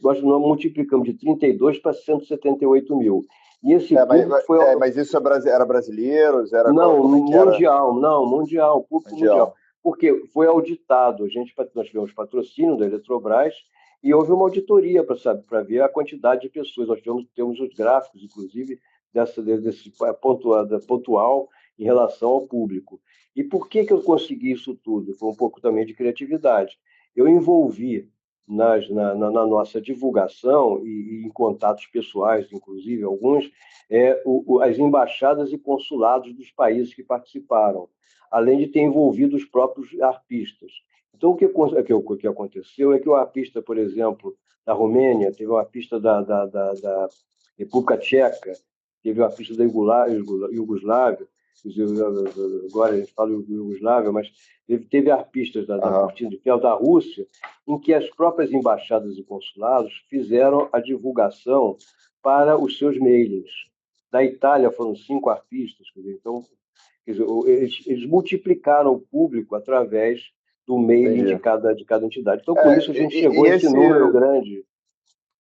nós multiplicamos de 32 para 178 mil. E esse
É, mas,
público foi
mas isso era brasileiros?
não,
Como é que era?
mundial, não, mundial, público mundial.
Mundial.
Porque foi auditado, nós tivemos patrocínio da Eletrobras e houve uma auditoria para ver a quantidade de pessoas. Nós temos os gráficos, inclusive, desse pontual em relação ao público. E por que eu consegui isso tudo? Foi um pouco também de criatividade. Eu envolvi na nossa divulgação e em contatos pessoais, inclusive alguns, as embaixadas e consulados dos países que participaram, além de ter envolvido os próprios arpistas. Então, o que aconteceu é que o arpista, por exemplo, da Romênia, teve um arpista da República Tcheca, teve um arpista da Iugoslávia, agora a gente fala Iugoslávia, mas teve arpistas da
Aham.
Cortina de Ferro da Rússia, em que as próprias embaixadas e consulados fizeram a divulgação para os seus mailings. Da Itália foram 5 arpistas, quer dizer, então, quer dizer, eles multiplicaram o público através do mailing de
Entendi.
cada entidade. Então, com
É,
isso, a gente chegou a esse número grande.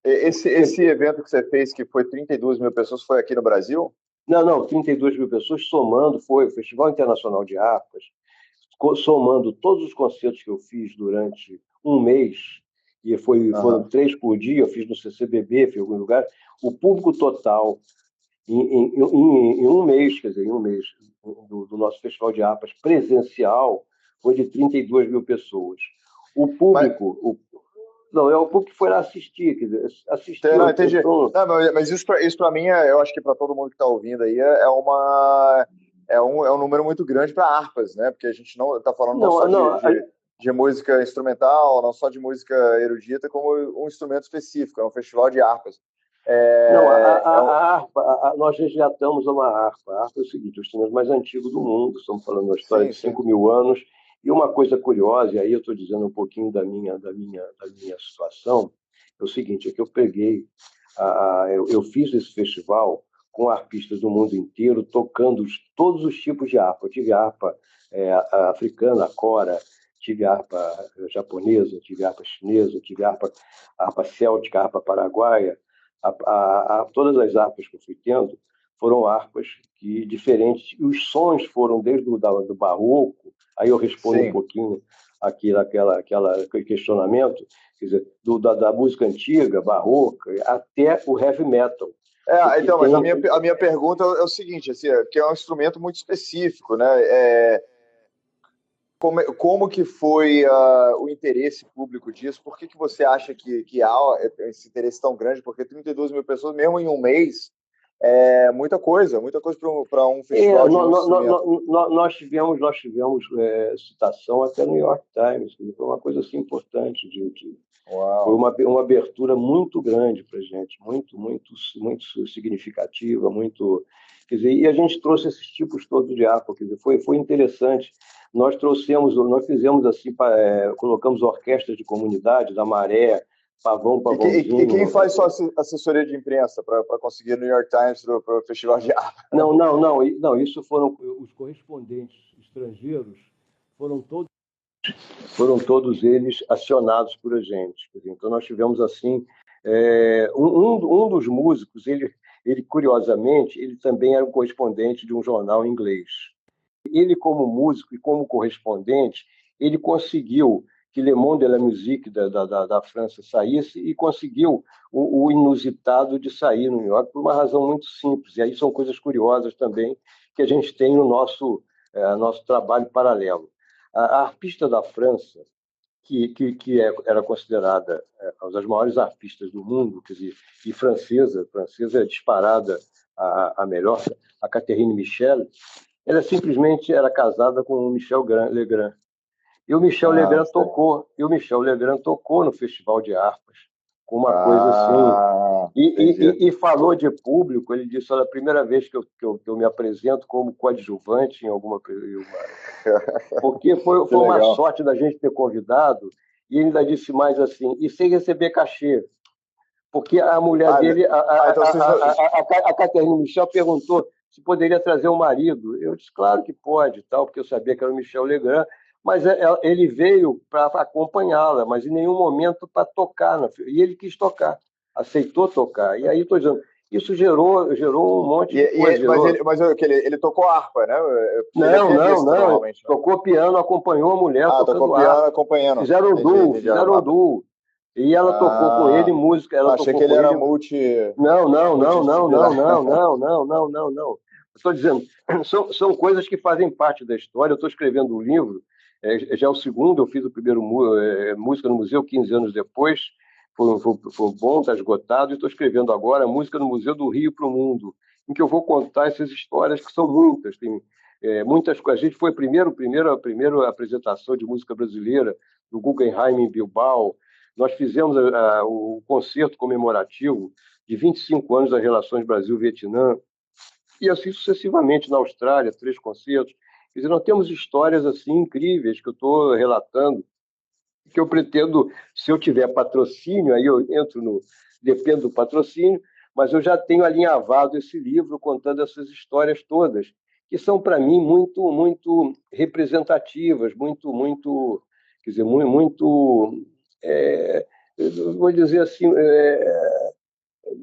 esse evento que você fez, que foi 32 mil pessoas, foi aqui no Brasil?
Não, não, 32 mil pessoas somando, foi o Festival Internacional de Harpas, somando todos os concertos que eu fiz durante um mês, e foram
Aham.
3 por dia, eu fiz no CCBB, fiz em algum lugar, o público total em um mês, quer dizer, em um mês do nosso Festival de Harpas presencial, foi de 32 mil pessoas. O
Mas,
público, não, é o público que foi lá assistir, quer dizer,
não,
assistiu.
entendi. Não, mas isso para mim, eu acho que para todo mundo que está ouvindo aí, é um número muito grande para harpas, né? Porque a gente não está falando não só
Não, não,
de música instrumental, não só de música erudita, como um instrumento específico, é um festival de harpas.
não,
É, é um,
a harpa, nós resgatamos uma harpa. A harpa é o seguinte, o instrumento mais antigo do mundo, estamos falando de uma história
sim,
de
sim.
5 mil anos, e uma coisa curiosa, e aí eu estou dizendo um pouquinho da minha situação, é o seguinte, é que eu peguei, eu fiz esse festival com arpistas do mundo inteiro, tocando todos os tipos de harpa. Eu tive harpa a africana, a cora, tive harpa japonesa, tive harpa chinesa, tive harpa céltica, harpa paraguaia, todas as harpas que eu fui tendo foram harpas diferentes, e os sons foram desde do barroco, aí eu respondo um
Sim.
pouquinho aquele questionamento, quer dizer, da música antiga, barroca, até o heavy metal, porque
Então, mas a
tem.
minha, a minha pergunta é o seguinte, assim, que é um instrumento muito específico, né? Como que foi o interesse público disso? Por que você acha que há esse interesse tão grande? Porque 32 mil pessoas, mesmo em um mês, muita coisa para um festival de muito instrumento.
Nós tivemos citação até no New York Times, foi uma coisa assim importante, foi
Uau.
uma abertura muito grande para a gente, muito significativa, muito, quer dizer, e a gente trouxe esses tipos todos de harpa, quer dizer, foi interessante. Nós fizemos assim, colocamos orquestras de comunidade, da Maré,
E quem
Pavãozinho.
faz sua assessoria de imprensa para conseguir New York Times para o Festival de Harpa?
Não, isso foram os correspondentes estrangeiros, foram todos eles acionados por a gente. Então nós tivemos assim, um dos músicos, ele curiosamente, ele também era um correspondente de um jornal inglês. Ele, como músico e como correspondente, ele conseguiu que Le Monde de la Musique da França saísse e conseguiu o inusitado de sair no New York por uma razão muito simples. E aí são coisas curiosas também que a gente tem no nosso trabalho paralelo. A arpista da França, era considerada uma das maiores arpistas do mundo, quer dizer, e francesa é disparada a melhor, a Catherine Michel, ela simplesmente era casada com o Michel Legrand. E o Michel Legrand tocou no Festival de Harpas, com uma coisa assim. E falou de público, ele disse: olha, a primeira vez que eu me apresento como coadjuvante em alguma coisa. Porque foi uma sorte da gente ter convidado, e ele ainda disse mais assim, e sem receber cachê. Porque a mulher dele, a Catherine Michel, perguntou se poderia trazer o marido. Eu disse, claro que pode, porque eu sabia que era o Michel Legrand, mas ele veio para acompanhá-la, mas em nenhum momento para tocar. E ele quis tocar, aceitou tocar. E aí estou dizendo, isso gerou um monte de coisa.
Mas ele tocou harpa, né?
Não. Tocou piano, acompanhou a mulher tocando harpa.
Acompanhando.
Fizeram um duo. E ela tocou com ele música.
Achei que ele era multi.
Não. Estou dizendo, são coisas que fazem parte da história. Eu estou escrevendo um livro, já é o segundo, eu fiz o primeiro Música no Museu 15 anos depois, foi bom, está esgotado, e estou escrevendo agora Música no Museu do Rio para o Mundo, em que eu vou contar essas histórias que são muitas. Tem muitas coisas. A gente foi a primeira apresentação de música brasileira no Guggenheim em Bilbao. Nós fizemos o concerto comemorativo de 25 anos das relações Brasil-Vietnã, e assim sucessivamente na Austrália, 3 concertos. Quer dizer, nós temos histórias assim incríveis que eu estou relatando, que eu pretendo, se eu tiver patrocínio, aí eu dependo do patrocínio, mas eu já tenho alinhavado esse livro contando essas histórias todas, que são, para mim, muito, muito representativas, muito, quer dizer, muito vou dizer assim,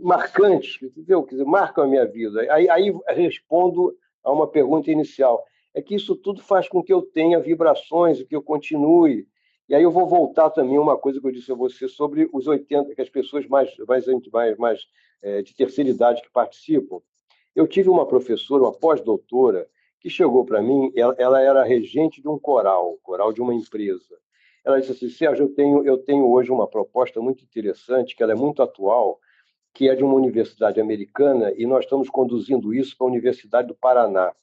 marcantes, entendeu? Quer dizer, marcam a minha vida. Aí respondo a uma pergunta inicial. É que isso tudo faz com que eu tenha vibrações, que eu continue. E aí eu vou voltar também a uma coisa que eu disse a você sobre os 80, que as pessoas mais de terceira idade que participam. Eu tive uma professora, uma pós-doutora, que chegou para mim, ela era regente de um coral de uma empresa. Ela disse assim, Sérgio, eu tenho hoje uma proposta muito interessante, que ela é muito atual, que é de uma universidade americana, e nós estamos conduzindo isso para a Universidade do Paraná.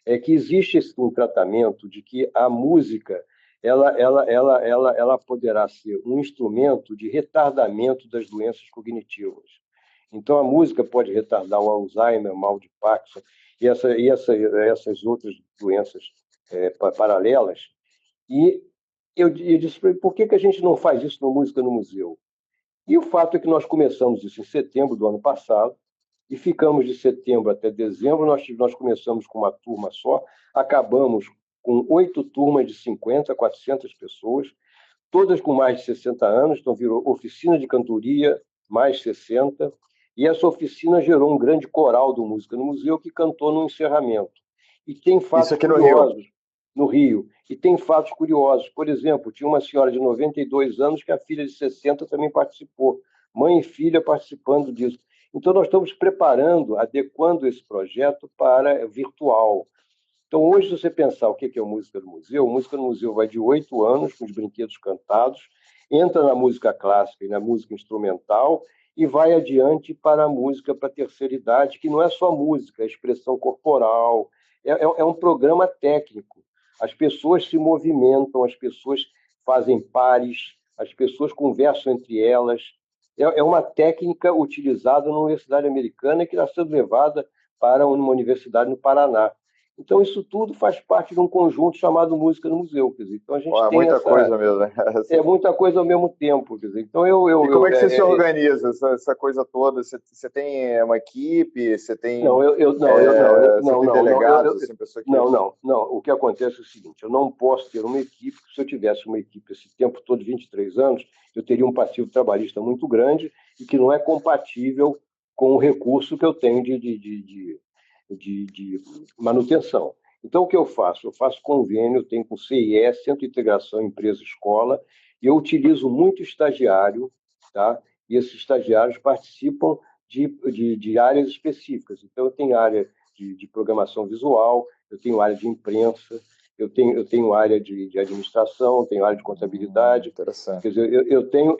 É que existe um tratamento de que a música ela poderá ser um instrumento de retardamento das doenças cognitivas. Então, a música pode retardar o Alzheimer, o mal de Parkinson e essas outras doenças paralelas. E eu disse para ele, por que a gente não faz isso no Música no Museu? E o fato é que nós começamos isso em setembro do ano passado, e ficamos de setembro até dezembro. Nós começamos com uma turma só, acabamos com 8 turmas de 50 a 400 pessoas, todas com mais de 60 anos, então virou oficina de cantoria, mais 60, e essa oficina gerou um grande coral do Música no Museu que cantou no encerramento. E tem fatos curiosos no Rio. E tem fatos curiosos. Por exemplo, tinha uma senhora de 92 anos que a filha de 60 também participou. Mãe e filha participando disso. Então, nós estamos preparando, adequando esse projeto para virtual. Então, hoje, se você pensar o que é o Música no Museu, o Música no Museu vai de 8 anos, com os brinquedos cantados, entra na música clássica e na música instrumental, e vai adiante para a música para a terceira idade, que não é só música, é expressão corporal, é um programa técnico. As pessoas se movimentam, as pessoas fazem pares, as pessoas conversam entre elas. É uma técnica utilizada na Universidade Americana que está sendo levada para uma universidade no Paraná. Então, isso tudo faz parte de um conjunto chamado Música no Museu. Quer dizer, então, a gente
Pô, é
tem
muita coisa mesmo, né?
é muita coisa ao mesmo tempo. Quer dizer, então,
E como é que você se organiza, essa coisa toda? Você tem uma equipe? Você tem,
não, não,
você
não,
tem
não, não,
delegados, assim, pessoa que...
não. O que acontece é o seguinte: eu não posso ter uma equipe, porque se eu tivesse uma equipe esse tempo todo, 23 anos, eu teria um passivo trabalhista muito grande e que não é compatível com o recurso que eu tenho de manutenção. Então, o que eu faço? Eu faço convênio, eu tenho com o CIE, Centro de Integração Empresa-Escola, e eu utilizo muito estagiário, tá? E esses estagiários participam de áreas específicas. Então, eu tenho área de programação visual, eu tenho área de imprensa, eu tenho área de administração, tenho área de contabilidade.
Interessante.
Quer dizer, eu tenho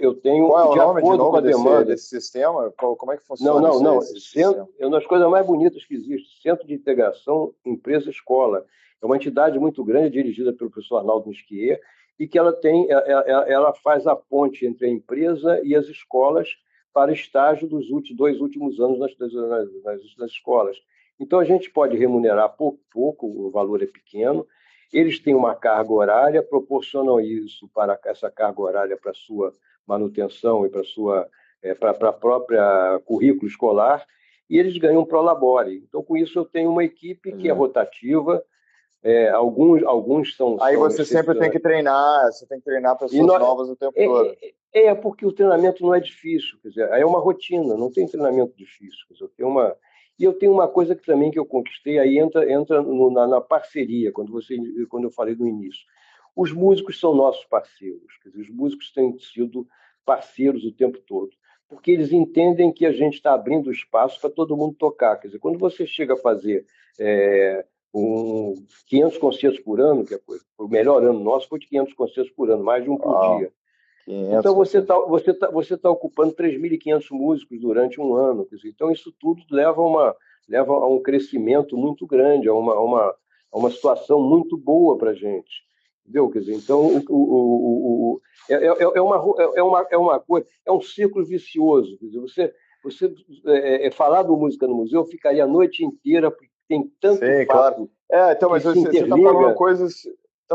Qual é o
de
nome, de
acordo com
novo,
a demanda.
desse sistema? Como é que
Não,
funciona
não, não.
esse sistema?
É uma das coisas mais bonitas que existe. Centro de Integração Empresa-Escola. É uma entidade muito grande, dirigida pelo professor Arnaldo Nisquier, e que ela faz a ponte entre a empresa e as escolas para estágio dos 2 últimos anos nas escolas. Então, a gente pode remunerar pouco, o valor é pequeno, eles têm uma carga horária, proporcionam isso para essa carga horária para a sua manutenção e para a própria currículo escolar, e eles ganham pro labore. Então, com isso, eu tenho uma equipe que é rotativa, alguns são...
Aí você sempre tem que treinar, você tem que treinar pessoas novas o tempo todo.
Porque o treinamento não é difícil, quer dizer, é uma rotina, não tem treinamento difícil. Quer dizer, eu tenho uma coisa que também que eu conquistei, aí entra na parceria, quando eu falei no início. Os músicos são nossos parceiros, quer dizer, os músicos têm sido parceiros o tempo todo, porque eles entendem que a gente está abrindo espaço para todo mundo tocar. Quer dizer, quando você chega a fazer 500 concertos por ano, que é o melhor ano nosso foi de 500 concertos por ano, mais de um por dia.
500
então, você tá ocupando 3.500 músicos durante um ano. Quer dizer, então, isso tudo leva a um crescimento muito grande, a uma situação muito boa para a gente. Entendeu? Quer dizer, então, é uma coisa, é um círculo vicioso. Quer dizer, falar do Música no Museu, eu ficaria a noite inteira, porque tem tanto
Sim,
fato
claro. Então, mas
que se
você está
interliga.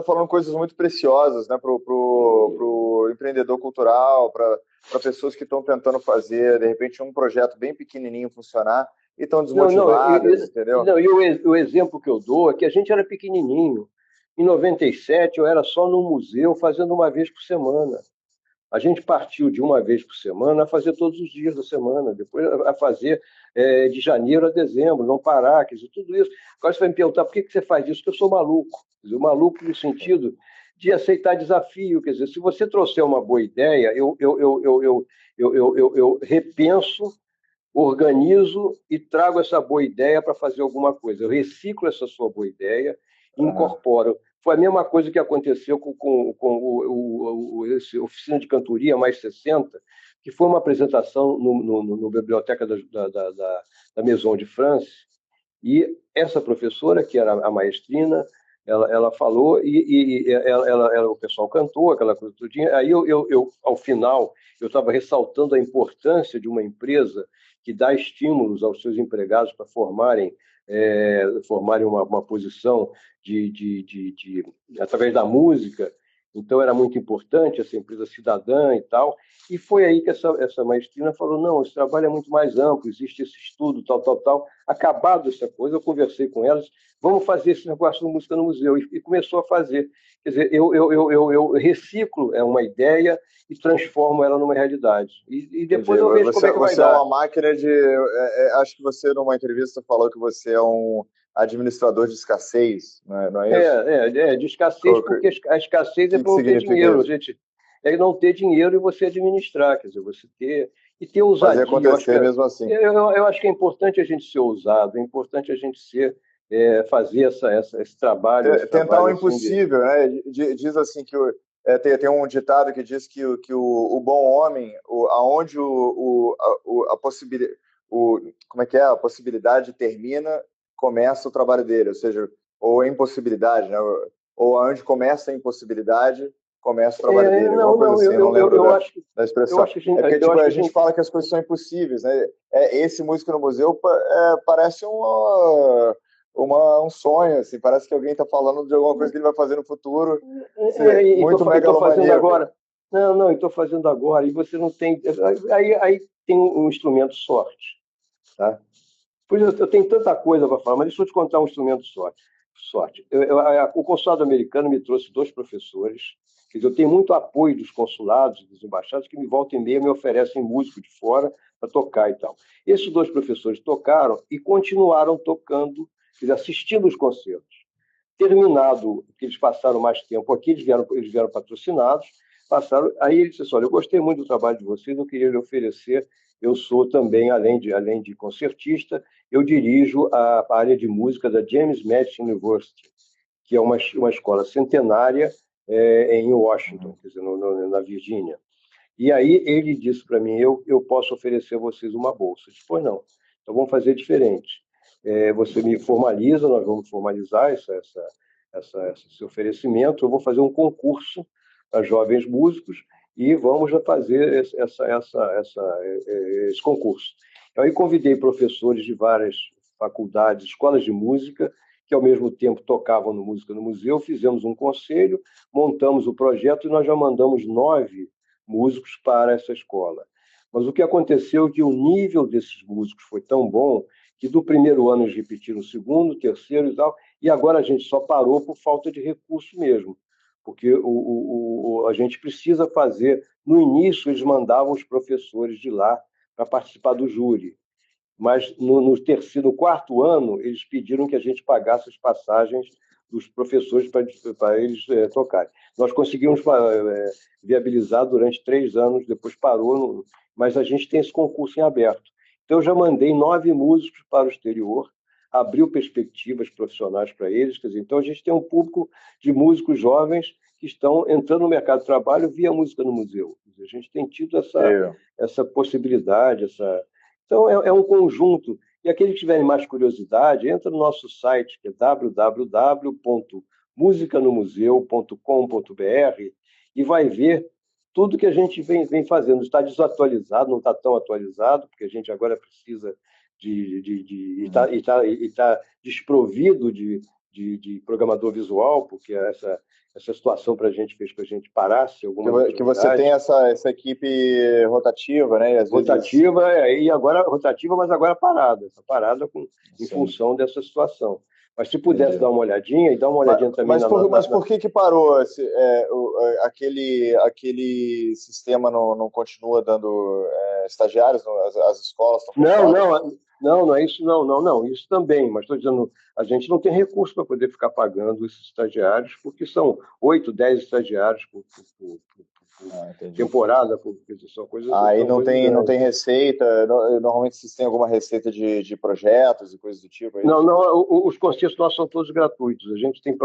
falando coisas muito preciosas, né, pro empreendedor cultural, para pessoas que estão tentando fazer, de repente, um projeto bem pequenininho funcionar e estão desmotivadas, entendeu?
Não, e o exemplo que eu dou é que a gente era pequenininho. Em 97, eu era só no museu fazendo uma vez por semana. A gente partiu de uma vez por semana a fazer todos os dias da semana, depois a fazer de janeiro a dezembro, não parar, quer dizer, tudo isso. Agora você vai me perguntar por que você faz isso? Porque eu sou maluco. Quer dizer, maluco no sentido de aceitar desafio. Quer dizer, se você trouxer uma boa ideia, eu repenso, organizo e trago essa boa ideia para fazer alguma coisa. Eu reciclo essa sua boa ideia e incorporo. Foi a mesma coisa que aconteceu com esse Oficina de Cantoria mais 60, que foi uma apresentação no biblioteca da Maison de France, e essa professora, que era a maestrina, ela falou e o pessoal cantou aquela coisa tudinha. Aí ao final, eu estava ressaltando a importância de uma empresa que dá estímulos aos seus empregados para formarem uma posição através da música. Então, era muito importante essa empresa cidadã e tal. E foi aí que essa maestrina falou: não, esse trabalho é muito mais amplo, existe esse estudo, tal, tal, tal. Acabado essa coisa, eu conversei com elas, vamos fazer esse negócio de música no museu. E começou a fazer. Quer dizer, eu reciclo uma ideia e transformo ela numa realidade. E depois eu vejo como é que vai dar.
Você é uma máquina de... acho que você, numa entrevista, falou que você é um administrador de escassez, não é isso?
De escassez, porque a escassez é para não ter dinheiro, gente. É não ter dinheiro e você administrar, quer dizer, você ter ousadia.
Fazer acontecer mesmo assim.
Eu acho que é importante a gente ser ousado, é importante a gente fazer esse trabalho.
Tentar o impossível, né? Diz assim que tem um ditado que diz que o bom homem, aonde a possibilidade, como é que é? A possibilidade termina, começa o trabalho dele, ou seja, ou a impossibilidade, né? Ou aonde começa a impossibilidade, começa o trabalho dele.
Não,
Alguma coisa assim, não lembro
eu
da expressão.
acho que
É porque tipo,
a
a gente fala que as coisas são impossíveis, né? Esse Música no Museu parece um sonho, assim, parece que alguém está falando de alguma coisa que ele vai fazer no futuro, muito
estou fazendo
megalomaníaco.
agora. Não, estou fazendo agora. E você não tem. Aí tem um instrumento sorte. Tá? Pois eu tenho tanta coisa para falar, mas deixa eu te contar um instrumento sorte. O consulado americano me trouxe 2 professores. Quer dizer, eu tenho muito apoio dos consulados, dos embaixados, que me volta e meia me oferecem músico de fora para tocar e tal. Esses 2 professores tocaram e continuaram tocando, quer dizer, assistindo os concertos. Terminado, que eles passaram mais tempo aqui, eles vieram patrocinados, passaram. Aí ele disse assim: olha, eu gostei muito do trabalho de vocês, eu queria lhe oferecer. Eu sou também, além de concertista, eu dirijo a área de música da James Madison University, que é uma escola centenária em Washington, quer dizer, na Virgínia. E aí ele disse para mim: eu posso oferecer a vocês uma bolsa. Eu disse: pois não, então vamos fazer diferente. Você me formaliza, nós vamos formalizar esse oferecimento, eu vou fazer um concurso para jovens músicos e vamos fazer esse concurso. Aí convidei professores de várias faculdades, escolas de música, que ao mesmo tempo tocavam no Música no Museu, fizemos um conselho, montamos o projeto e nós já mandamos 9 músicos para essa escola. Mas o que aconteceu é que o nível desses músicos foi tão bom que do primeiro ano eles repetiram o segundo, terceiro e tal, e agora a gente só parou por falta de recurso mesmo, porque a gente precisa fazer. No início, eles mandavam os professores de lá para participar do júri, mas no quarto ano, eles pediram que a gente pagasse as passagens dos professores para eles tocarem. Nós conseguimos viabilizar durante 3 anos, depois parou, mas a gente tem esse concurso em aberto. Então, eu já mandei 9 músicos para o exterior, abriu perspectivas profissionais para eles. Quer dizer, então, a gente tem um público de músicos jovens que estão entrando no mercado de trabalho via música no museu. Dizer, a gente tem tido essa possibilidade, Então, é um conjunto. E aqueles que tiverem mais curiosidade, entra no nosso site, que é www.musicanomuseu.com.br, e vai ver tudo que a gente vem fazendo. Está desatualizado, não está tão atualizado, porque a gente agora precisa e está desprovido de programador visual, porque essa situação para a gente fez que a gente parasse algumas
que você tem essa equipe rotativa, né? E às
rotativa, rotativa, mas agora parada. Essa parada em função dessa situação. Mas se pudesse dar uma olhadinha, e dar uma olhadinha também
mas por que parou? Aquele sistema não continua dando estagiários? As escolas estão fechadas?
Não é isso, não. Isso também, mas estou dizendo, a gente não tem recurso para poder ficar pagando esses estagiários, porque são 8, 10 estagiários por temporada, são coisas.
Aí não tem receita. Normalmente vocês têm alguma receita de projetos e coisas do tipo? É
não, os concertos nossos são todos gratuitos. A gente tem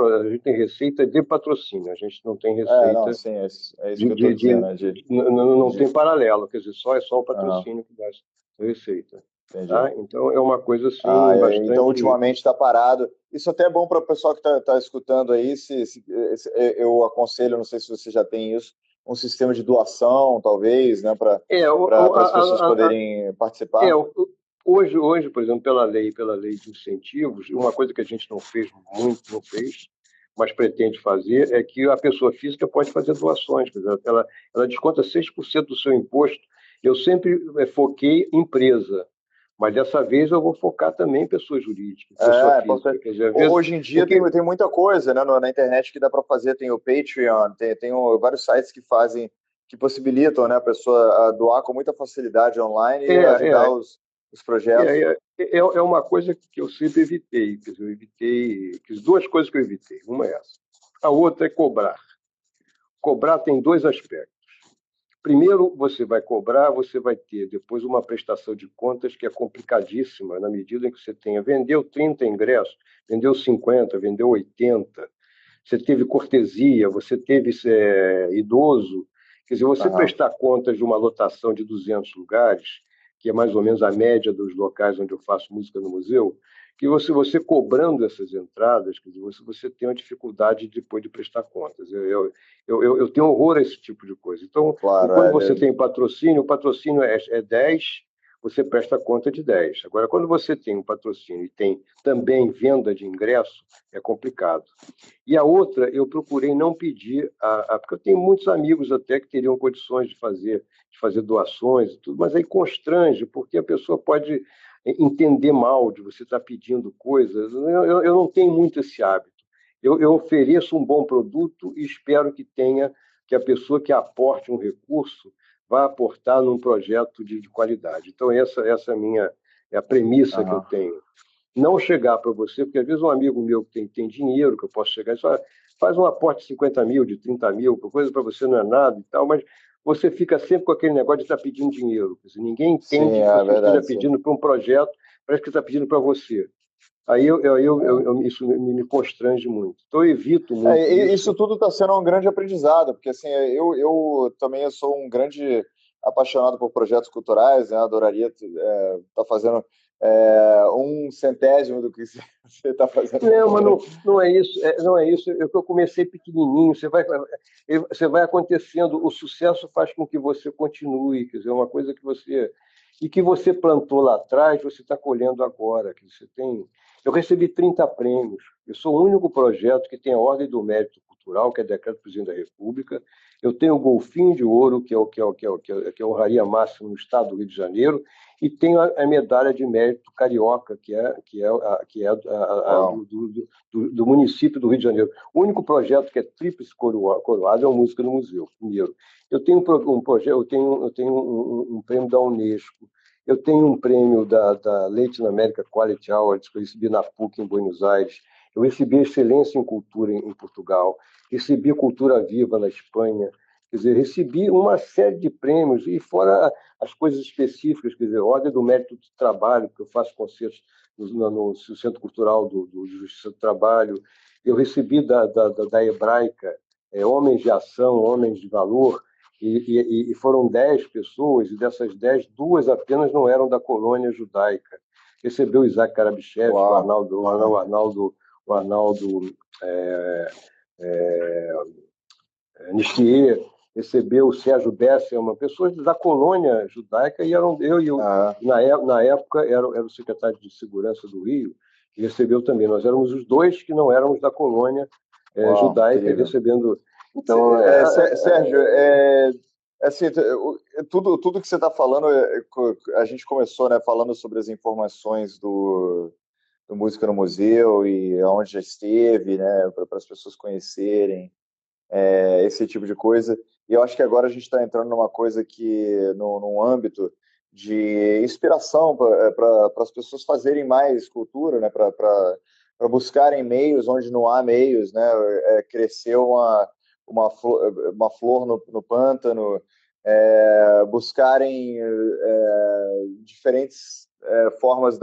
receita de patrocínio, a gente não tem receita.
Sim, é isso que eu estou dizendo.
Não tem paralelo, quer dizer, é só o patrocínio que dá essa receita. Tá? Então é uma coisa assim bastante.
Então ultimamente está parado. Isso até é bom para o pessoal que está escutando aí. Eu aconselho, não sei se você já tem isso, um sistema de doação, talvez, né, para as pessoas poderem participar.
Hoje, por exemplo, pela lei de incentivos, uma coisa que a gente não fez, mas pretende fazer, é que a pessoa física pode fazer doações. Quer dizer, ela desconta 6% do seu imposto. Eu sempre foquei empresa, mas dessa vez eu vou focar também em pessoa jurídica.
Física. Quer dizer, hoje em dia tem muita coisa, né, na internet que dá para fazer. Tem o Patreon, tem vários sites que possibilitam, né, a pessoa a doar com muita facilidade online e ajudar os projetos.
É uma coisa que eu sempre evitei. Quer dizer, eu evitei 2 coisas que eu evitei. Uma é essa. A outra é cobrar. Cobrar tem 2 aspectos. Primeiro, você vai cobrar, você vai ter depois uma prestação de contas que é complicadíssima, na medida em que você vendeu 30 ingressos, vendeu 50, vendeu 80. você teve cortesia, você teve idoso. Quer dizer, você
Aham,
prestar contas de uma lotação de 200 lugares, que é mais ou menos a média dos locais onde eu faço música no museu, que você cobrando essas entradas, quer dizer, você tem uma dificuldade depois de prestar contas. Eu tenho horror a esse tipo de coisa. Então,
claro,
quando você tem patrocínio, o patrocínio é 10, você presta conta de 10. Agora, quando você tem um patrocínio e tem também venda de ingresso, é complicado. E a outra, eu procurei não pedir, porque eu tenho muitos amigos até que teriam condições de fazer doações e tudo, mas aí constrange, porque a pessoa pode entender mal de você estar pedindo coisas. Eu não tenho muito esse hábito. Eu ofereço um bom produto e espero que a pessoa que aporte um recurso vá aportar num projeto de qualidade. Então, essa é a premissa que eu
aham.
tenho. Não chegar para você, porque às vezes um amigo meu que tem dinheiro, que eu posso chegar e falar, faz um aporte de 50 mil, de 30 mil, coisa para você não é nada e tal, mas você fica sempre com aquele negócio de estar pedindo dinheiro. Quer dizer, ninguém
Sim,
entende que
é
você esteja
verdade, sim.
pedindo para um projeto, parece que está pedindo para você. Aí isso me constrange muito. Então eu evito muito
Isso
isso.
tudo está sendo um grande aprendizado, porque assim, eu também sou um grande apaixonado por projetos culturais, né? Adoraria estar fazendo um centésimo do que você está fazendo
Não, mas
agora.
não é isso. Não é isso. Eu comecei pequenininho. Você vai acontecendo. O sucesso faz com que você continue. Quer dizer, é uma coisa que você plantou lá atrás, você está colhendo agora. Que você tem. Eu recebi 30 prêmios. Eu sou o único projeto que tem a Ordem do Mérito Cultural, que é decreto do Presidente da República. Eu tenho o Golfinho de Ouro, que é a honraria máxima no Estado do Rio de Janeiro, e tem a medalha de mérito carioca, que é
Uau.
do município do Rio de Janeiro. O único projeto que é tríplice coroado é a Música no Museu, primeiro. Eu tenho um projeto, eu tenho um prêmio da Unesco, eu tenho um prêmio da Latin America Quality Awards, que eu recebi na PUC, em Buenos Aires. Eu recebi Excelência em Cultura em Portugal, recebi Cultura Viva na Espanha. Quer dizer, recebi uma série de prêmios, e fora as coisas específicas, quer dizer, Ordem do Mérito do Trabalho, que eu faço concertos no Centro Cultural do Justiça do Trabalho. Eu recebi da Hebraica Homens de Ação, Homens de Valor, e foram 10 pessoas, e dessas 10, duas apenas não eram da colônia judaica. Recebeu Isaac Karabichev, o
Uau.
Arnaldo, o Arnaldo é, é, Nisquier, recebeu o Sérgio Besselman, pessoas da colônia judaica, e eram
Aham.
na época, era o secretário de Segurança do Rio, que recebeu também. Nós éramos os dois que não éramos da colônia
Uau,
judaica,
incrível.
recebendo. Então,
Sérgio, assim, tudo que você está falando, a gente começou, né, falando sobre as informações do Música no Museu e onde já esteve, né, para as pessoas conhecerem esse tipo de coisa. E eu acho que agora a gente está entrando numa coisa num âmbito de inspiração para as pessoas fazerem mais cultura, né, para buscarem meios onde não há meios, né, cresceu uma flor no pântano, buscarem diferentes formas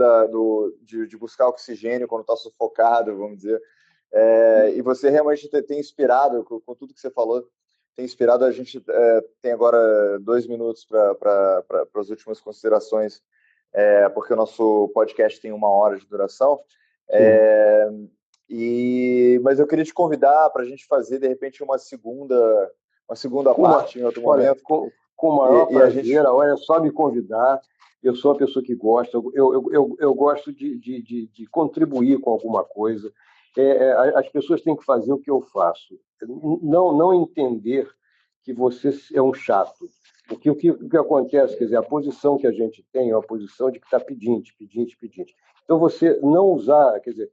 de buscar oxigênio quando está sufocado, vamos dizer. E você realmente tem inspirado, com tudo que você falou, tem inspirado a gente. Tem agora 2 minutos para as últimas considerações, porque o nosso podcast tem 1 hora de duração.
sim.
É, mas eu queria te convidar para a gente fazer, de repente, uma segunda
Com uma,
parte em outro
olha,
momento.
com o maior
E a
prazer,
gente.
olha, é só me convidar. Eu sou uma pessoa que gosta, eu gosto de contribuir com alguma coisa. As pessoas têm que fazer o que eu faço. Não entender que você é um chato. Porque o que acontece, quer dizer, a posição que a gente tem é uma posição de que está pedinte, pedinte, pedinte. Então, você não usar, quer dizer,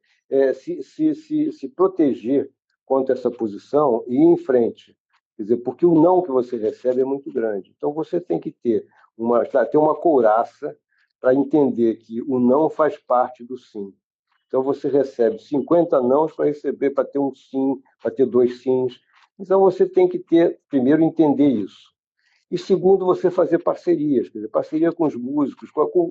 se proteger contra essa posição e ir em frente. Quer dizer, porque o não que você recebe é muito grande. Então, você tem que ter uma couraça para entender que o não faz parte do sim. Então, você recebe 50 nãos para ter um sim, para ter 2 sims. Então, você tem que primeiro, entender isso. E segundo, você fazer parcerias, quer dizer, parceria com os músicos,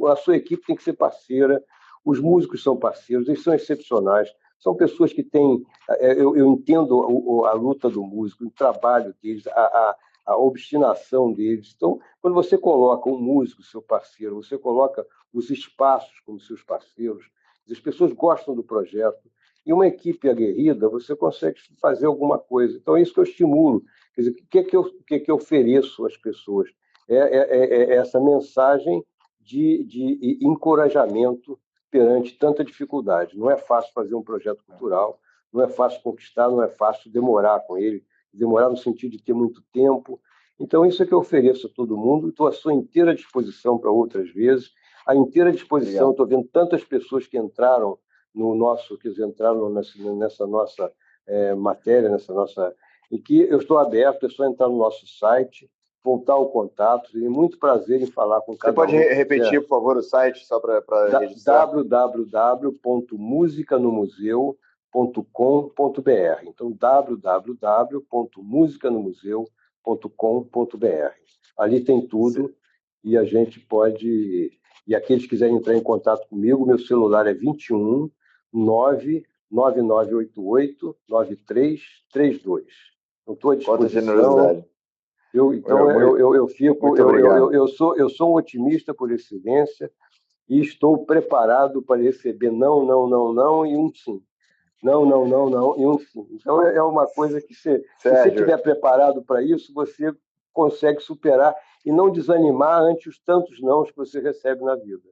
a sua equipe tem que ser parceira, os músicos são parceiros, eles são excepcionais, são pessoas que têm... Eu entendo a luta do músico, o trabalho deles, a obstinação deles. Então, quando você coloca um músico, seu parceiro, você coloca os espaços como seus parceiros, as pessoas gostam do projeto, e uma equipe aguerrida, você consegue fazer alguma coisa. Então, é isso que eu estimulo. Quer dizer, o que eu ofereço às pessoas? É essa mensagem de encorajamento perante tanta dificuldade. Não é fácil fazer um projeto cultural, não é fácil conquistar, não é fácil demorar com ele, demorar no sentido de ter muito tempo. Então, isso é que eu ofereço a todo mundo, estou à sua inteira disposição para outras vezes, à inteira disposição. Estou vendo tantas pessoas que entraram no nosso, quer dizer, entraram nessa nossa matéria, nessa nossa... em que eu estou aberto, é só entrar no nosso site, voltar ao contato, tenho muito prazer em falar com cada um.
Você pode repetir, por favor, o site, só para registrar?
www.musicanomuseu.com.br. Então, www.musicanomuseu.com.br. Ali tem tudo. Sim. E a gente pode... E aqueles que quiserem entrar em contato comigo, meu celular é 21 99988 9332. Então, estou à disposição.
Quanta generosidade.
Eu sou um otimista por excelência e estou preparado para receber não e um sim. Não e um sim. Então é uma coisa que se você estiver preparado para isso, você consegue superar e não desanimar ante os tantos nãos que você recebe na vida.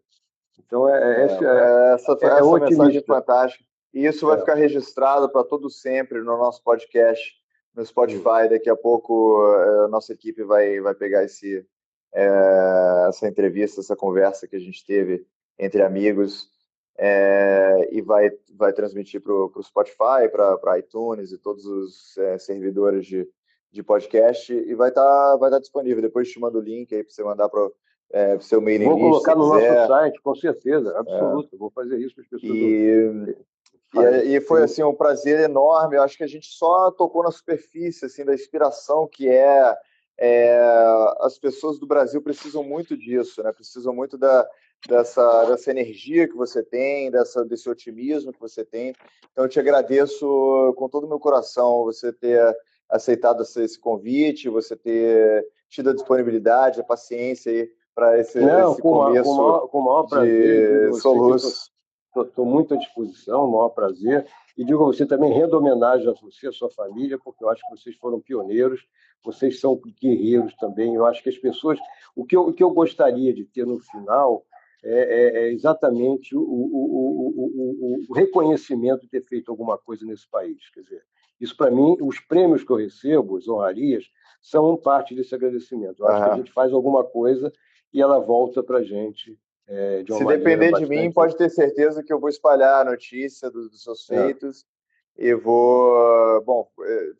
Então
essa mensagem fantástica. E isso vai ficar registrado para todo sempre no nosso podcast, no Spotify. Daqui a pouco a nossa equipe vai pegar essa entrevista, essa conversa que a gente teve entre amigos e vai transmitir para o Spotify, para iTunes e todos os servidores de podcast, e vai estar disponível. Depois te mando o link aí para você mandar para o seu mailing list.
Vou colocar no nosso site, com certeza, absoluto. Vou fazer isso para as pessoas.
E foi assim um prazer enorme. Eu acho que a gente só tocou na superfície assim da inspiração que as pessoas do Brasil precisam muito disso, né? Precisam muito dessa energia que você tem, desse otimismo que você tem. Então eu te agradeço com todo o meu coração você ter aceitado esse convite, você ter tido a disponibilidade, a paciência aí para esse começo
com o maior prazer,
de soluços.
Estou muito à disposição, o maior prazer. E digo a você também, rendo homenagem a você, a sua família, porque eu acho que vocês foram pioneiros, vocês são guerreiros também. Eu acho que as pessoas... O que eu gostaria de ter no final é exatamente o reconhecimento de ter feito alguma coisa nesse país. Quer dizer, isso, para mim, os prêmios que eu recebo, as honrarias, são parte desse agradecimento. Eu acho que a gente faz alguma coisa e ela volta para a gente.
Se depender de mim, pode ter certeza que eu vou espalhar a notícia dos seus feitos e vou... Bom,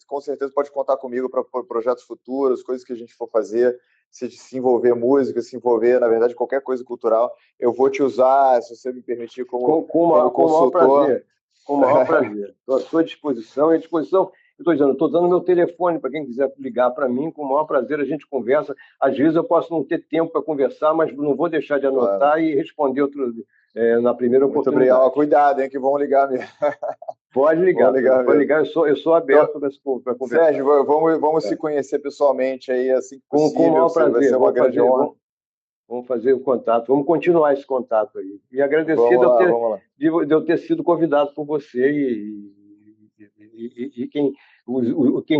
com certeza pode contar comigo para projetos futuros, coisas que a gente for fazer, se envolver música, se envolver, na verdade, qualquer coisa cultural. Eu vou te usar, se você me permitir, como consultor.
Com o maior prazer. Estou à sua disposição. Estou dando meu telefone para quem quiser ligar para mim, com o maior prazer a gente conversa. Às vezes eu posso não ter tempo para conversar, mas não vou deixar de anotar e responder na primeira oportunidade.
Muito obrigado. Cuidado, hein, que vão ligar mesmo.
Pode ligar. Eu sou aberto para conversar.
Sérgio, vamos se conhecer pessoalmente aí assim que possível.
Com o maior prazer.
Vai ser uma grande honra.
Vamos fazer o contato, vamos continuar esse contato aí. E agradecer de eu ter sido convidado por você e quem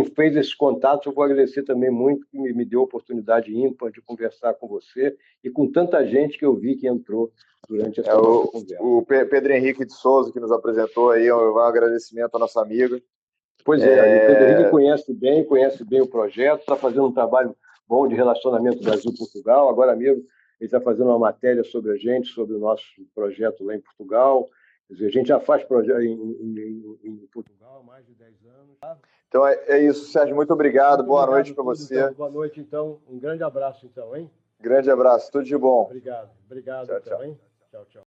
fez esses contatos, eu vou agradecer também muito, que me deu a oportunidade ímpar de conversar com você e com tanta gente que eu vi que entrou durante essa nossa conversa.
O Pedro Henrique de Souza, que nos apresentou aí, um agradecimento ao nosso amigo.
Pois o Pedro Henrique conhece bem o projeto, está fazendo um trabalho bom de relacionamento Brasil-Portugal. Agora mesmo ele está fazendo uma matéria sobre a gente, sobre o nosso projeto lá em Portugal. Quer dizer, a gente já faz projeto em Portugal há mais de 10 anos.
Então é isso, Sérgio. Muito obrigado. Boa noite para você.
Então. Boa noite, então. Um grande abraço, então, hein?
Grande abraço. Tudo de bom.
Obrigado.
Tchau,
então, hein? Tchau.